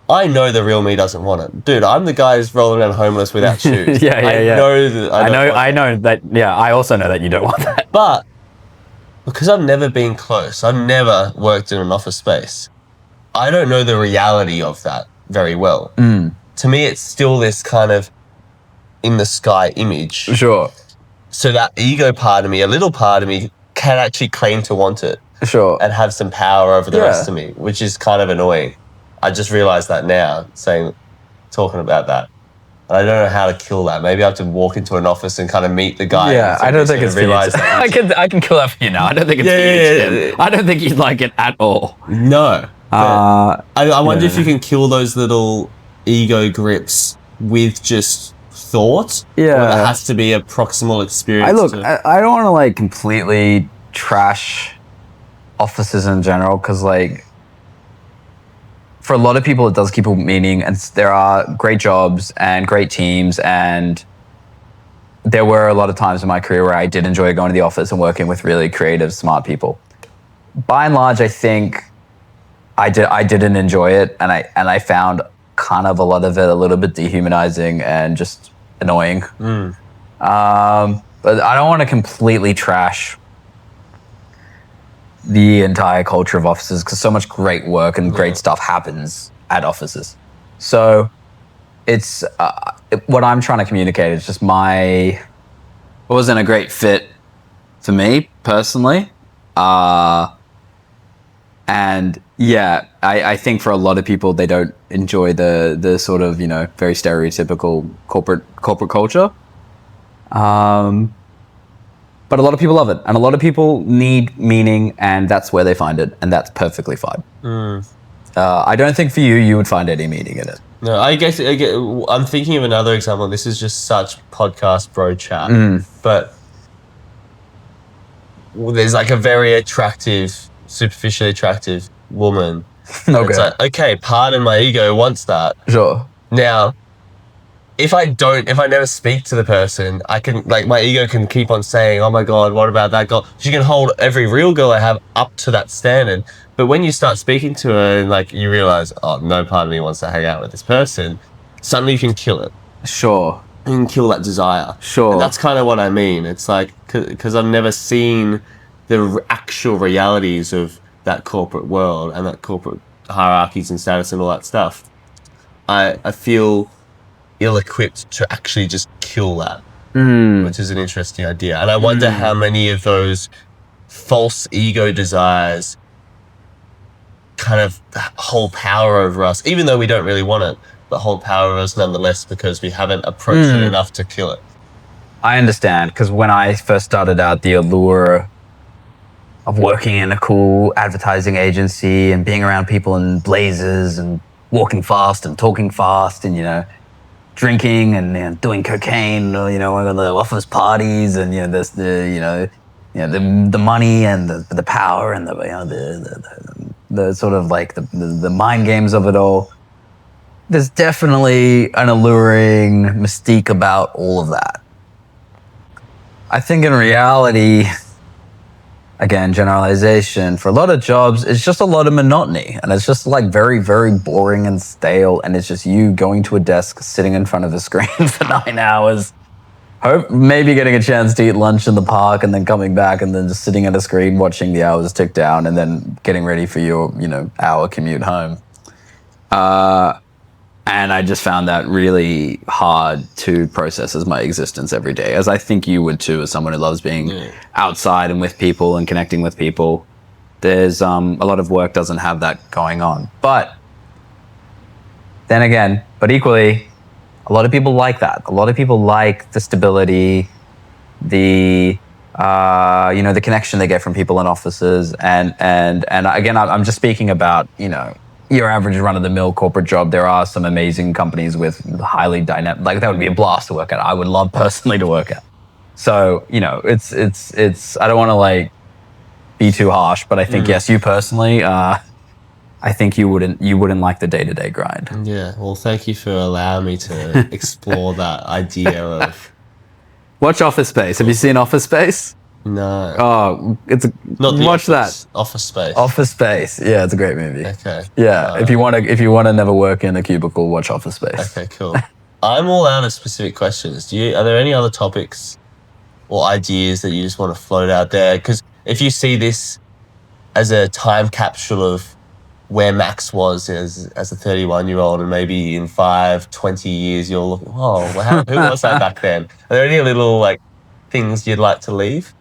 I know the real me doesn't want it. Dude, I'm the guy who's rolling around homeless without shoes. Yeah. I know that. Yeah, I also know that you don't want that. But because I've never been close, I've never worked in an office space. I don't know the reality of that very well. To me, it's still this kind of in the sky image. Sure. So that ego part of me, a little part of me, can actually claim to want it. Sure. And have some power over the Yeah. rest of me, which is kind of annoying. I just realized that now, talking about that. I don't know how to kill that. Maybe I have to walk into an office and kind of meet the guy. Yeah, I don't think it's for you. realize that. I can kill that for you now. I don't think it's for you, Tim. I don't think you'd like it at all. No. I wonder if you can kill those little ego grips with just thought. Yeah. Or it has to be a proximal experience. I don't want to like completely trash offices in general, because like for a lot of people it does keep a meaning, and there are great jobs and great teams, and there were a lot of times in my career where I did enjoy going to the office and working with really creative, smart people. By and large, I think I didn't enjoy it, and I found kind of a lot of it a little bit dehumanizing and just annoying. But I don't want to completely trash the entire culture of offices, because so much great work and great stuff happens at offices. So it's what I'm trying to communicate is just it wasn't a great fit for me personally. And yeah, I think for a lot of people, they don't enjoy the sort of, very stereotypical corporate culture. But a lot of people love it, and a lot of people need meaning, and that's where they find it, and that's perfectly fine. I don't think for you would find any meaning in it. No, I guess I'm thinking of another example. This is just such podcast bro chat, but there's like a very attractive, superficially attractive woman. Okay. It's like, okay, pardon my ego wants that. Sure. Now, if I never speak to the person, I can, like, my ego can keep on saying, oh my God, what about that girl? She can hold every real girl I have up to that standard. But when you start speaking to her and like you realize, oh, no part of me wants to hang out with this person, suddenly you can kill it. Sure. You can kill that desire. Sure. And that's kind of what I mean. It's like, because I've never seen the actual realities of that corporate world and that corporate hierarchies and status and all that stuff. I feel ill-equipped to actually just kill that, which is an interesting idea. And I wonder how many of those false ego desires kind of hold power over us, even though we don't really want it, but hold power over us nonetheless because we haven't approached it enough to kill it. I understand, because when I first started out, the allure of working in a cool advertising agency and being around people in blazers and walking fast and talking fast and, drinking and doing cocaine, going to the office parties, and there's the money and the power and the sort of like the mind games of it all. There's definitely an alluring mystique about all of that. I think in reality, again, generalization, for a lot of jobs, it's just a lot of monotony, and it's just like very, very boring and stale, and it's just you going to a desk, sitting in front of a screen for 9 hours, maybe getting a chance to eat lunch in the park, and then coming back and then just sitting at a screen watching the hours tick down, and then getting ready for your, hour commute home. And I just found that really hard to process as my existence every day, as I think you would too, as someone who loves being outside and with people and connecting with people. There's a lot of work doesn't have that going on. But then again, but equally, a lot of people like that. A lot of people like the stability, the connection they get from people in offices. And again, I'm just speaking about, your average run-of-the-mill corporate job. There are some amazing companies with highly dynamic, like that would be a blast to work at. I would love personally to work at. So, it's I don't want to like be too harsh, but I think, yes, you personally, I think you wouldn't like the day-to-day grind. Yeah. Well, thank you for allowing me to explore that idea of. Watch Office Space. Have you seen Office Space? No. Oh, Not the watch office, that. Office Space. Office Space. Yeah, it's a great movie. Okay. Yeah, if you want to never work in a cubicle, watch Office Space. Okay, cool. I'm all out of specific questions. Are there any other topics or ideas that you just want to float out there? Because if you see this as a time capsule of where Max was as a 31-year-old, and maybe in 5-20 years you'll look, who was I back then? Are there any little like things you'd like to leave?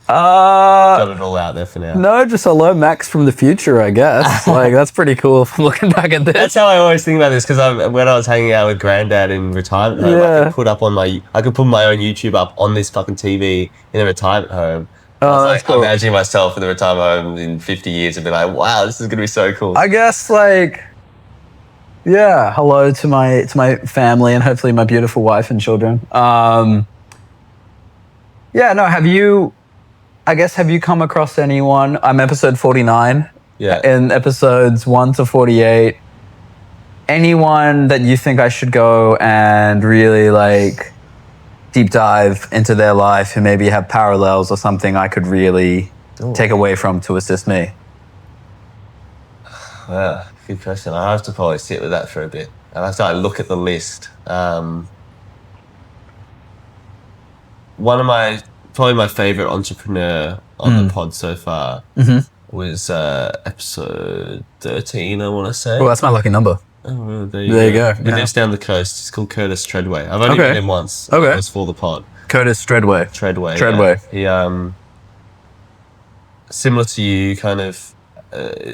Got it all out there for now. No, just hello, Max from the future, I guess. Like, that's pretty cool from looking back at this. That's how I always think about this, because when I was hanging out with Granddad in retirement home, I could put my own YouTube up on this fucking TV in a retirement home. I was that's cool. imagining myself in the retirement home in 50 years and be like, wow, this is going to be so cool. I guess, like, yeah, hello to my family and hopefully my beautiful wife and children. Have you come across anyone? I'm episode 49. Yeah. In episodes 1 to 48, anyone that you think I should go and really like deep dive into their life who maybe have parallels or something I could really take away from to assist me? Yeah, good question. I have to probably sit with that for a bit. I have to look at the list. Probably my favorite entrepreneur on the pod so far was episode 13, I want to say. Oh, that's my lucky number. Oh, there you go. He lives down the coast. He's called Curtis Treadway. I've only met him once. Okay. It was for the pod. Curtis Treadway. Treadway. Yeah. He, similar to you, kind of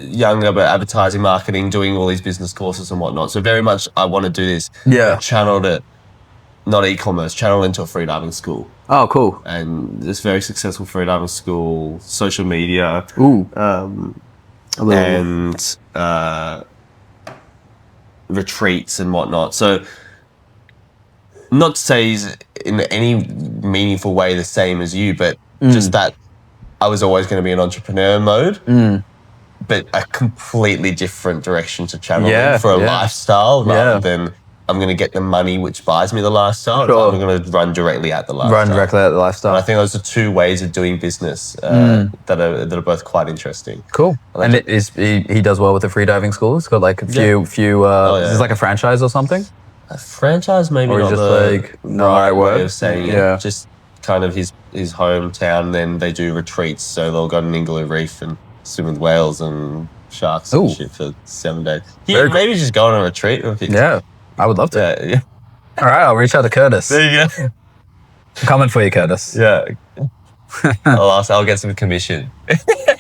young about advertising, marketing, doing all these business courses and whatnot. So very much I want to do this. Yeah. Channeled it, not e-commerce, channeled into a freediving school. Oh, cool. And this very successful freediving school, social media. Ooh. And retreats and whatnot. So not to say he's in any meaningful way the same as you, but just that I was always going to be in entrepreneur mode, but a completely different direction to channel for a lifestyle rather than I'm going to get the money which buys me the lifestyle. Sure. I'm going to run directly at the lifestyle. Run directly at the lifestyle. And I think those are two ways of doing business that are both quite interesting. Cool. And he does well with the freediving school. He's got like a few. Is this like a franchise or something? A franchise, maybe, or not just the like the right way word of saying it. Just kind of his hometown. Then they do retreats, so they'll go to Ningaloo Reef and swim with whales and sharks and shit for 7 days. Yeah, maybe just go on a retreat. Yeah, I would love to. Yeah. All right, I'll reach out to Curtis. There you go. I'm coming for you, Curtis. Yeah. I'll get some commission.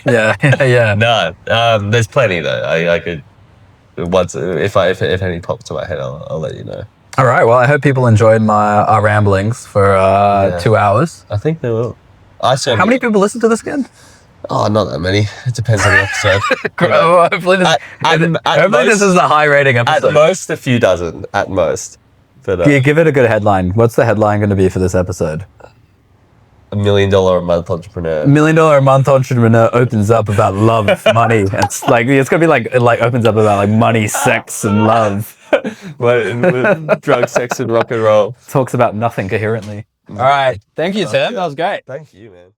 Yeah. No, there's plenty though. I could once if any pop to my head, I'll let you know. All right. Well, I hope people enjoyed our ramblings for 2 hours. I think they will. How many people listen to this again? Oh, not that many. It depends on the episode. Hopefully this is the high rating episode. At most, a few dozen. At most. But give it a good headline. What's the headline going to be for this episode? $1 million a month entrepreneur. $1 million a month entrepreneur opens up about love, money. It's gonna be like opens up about like money, sex, and love. Drug, sex, and rock and roll. Talks about nothing coherently. All right. Thank you, Tim. That was great. Thank you, man.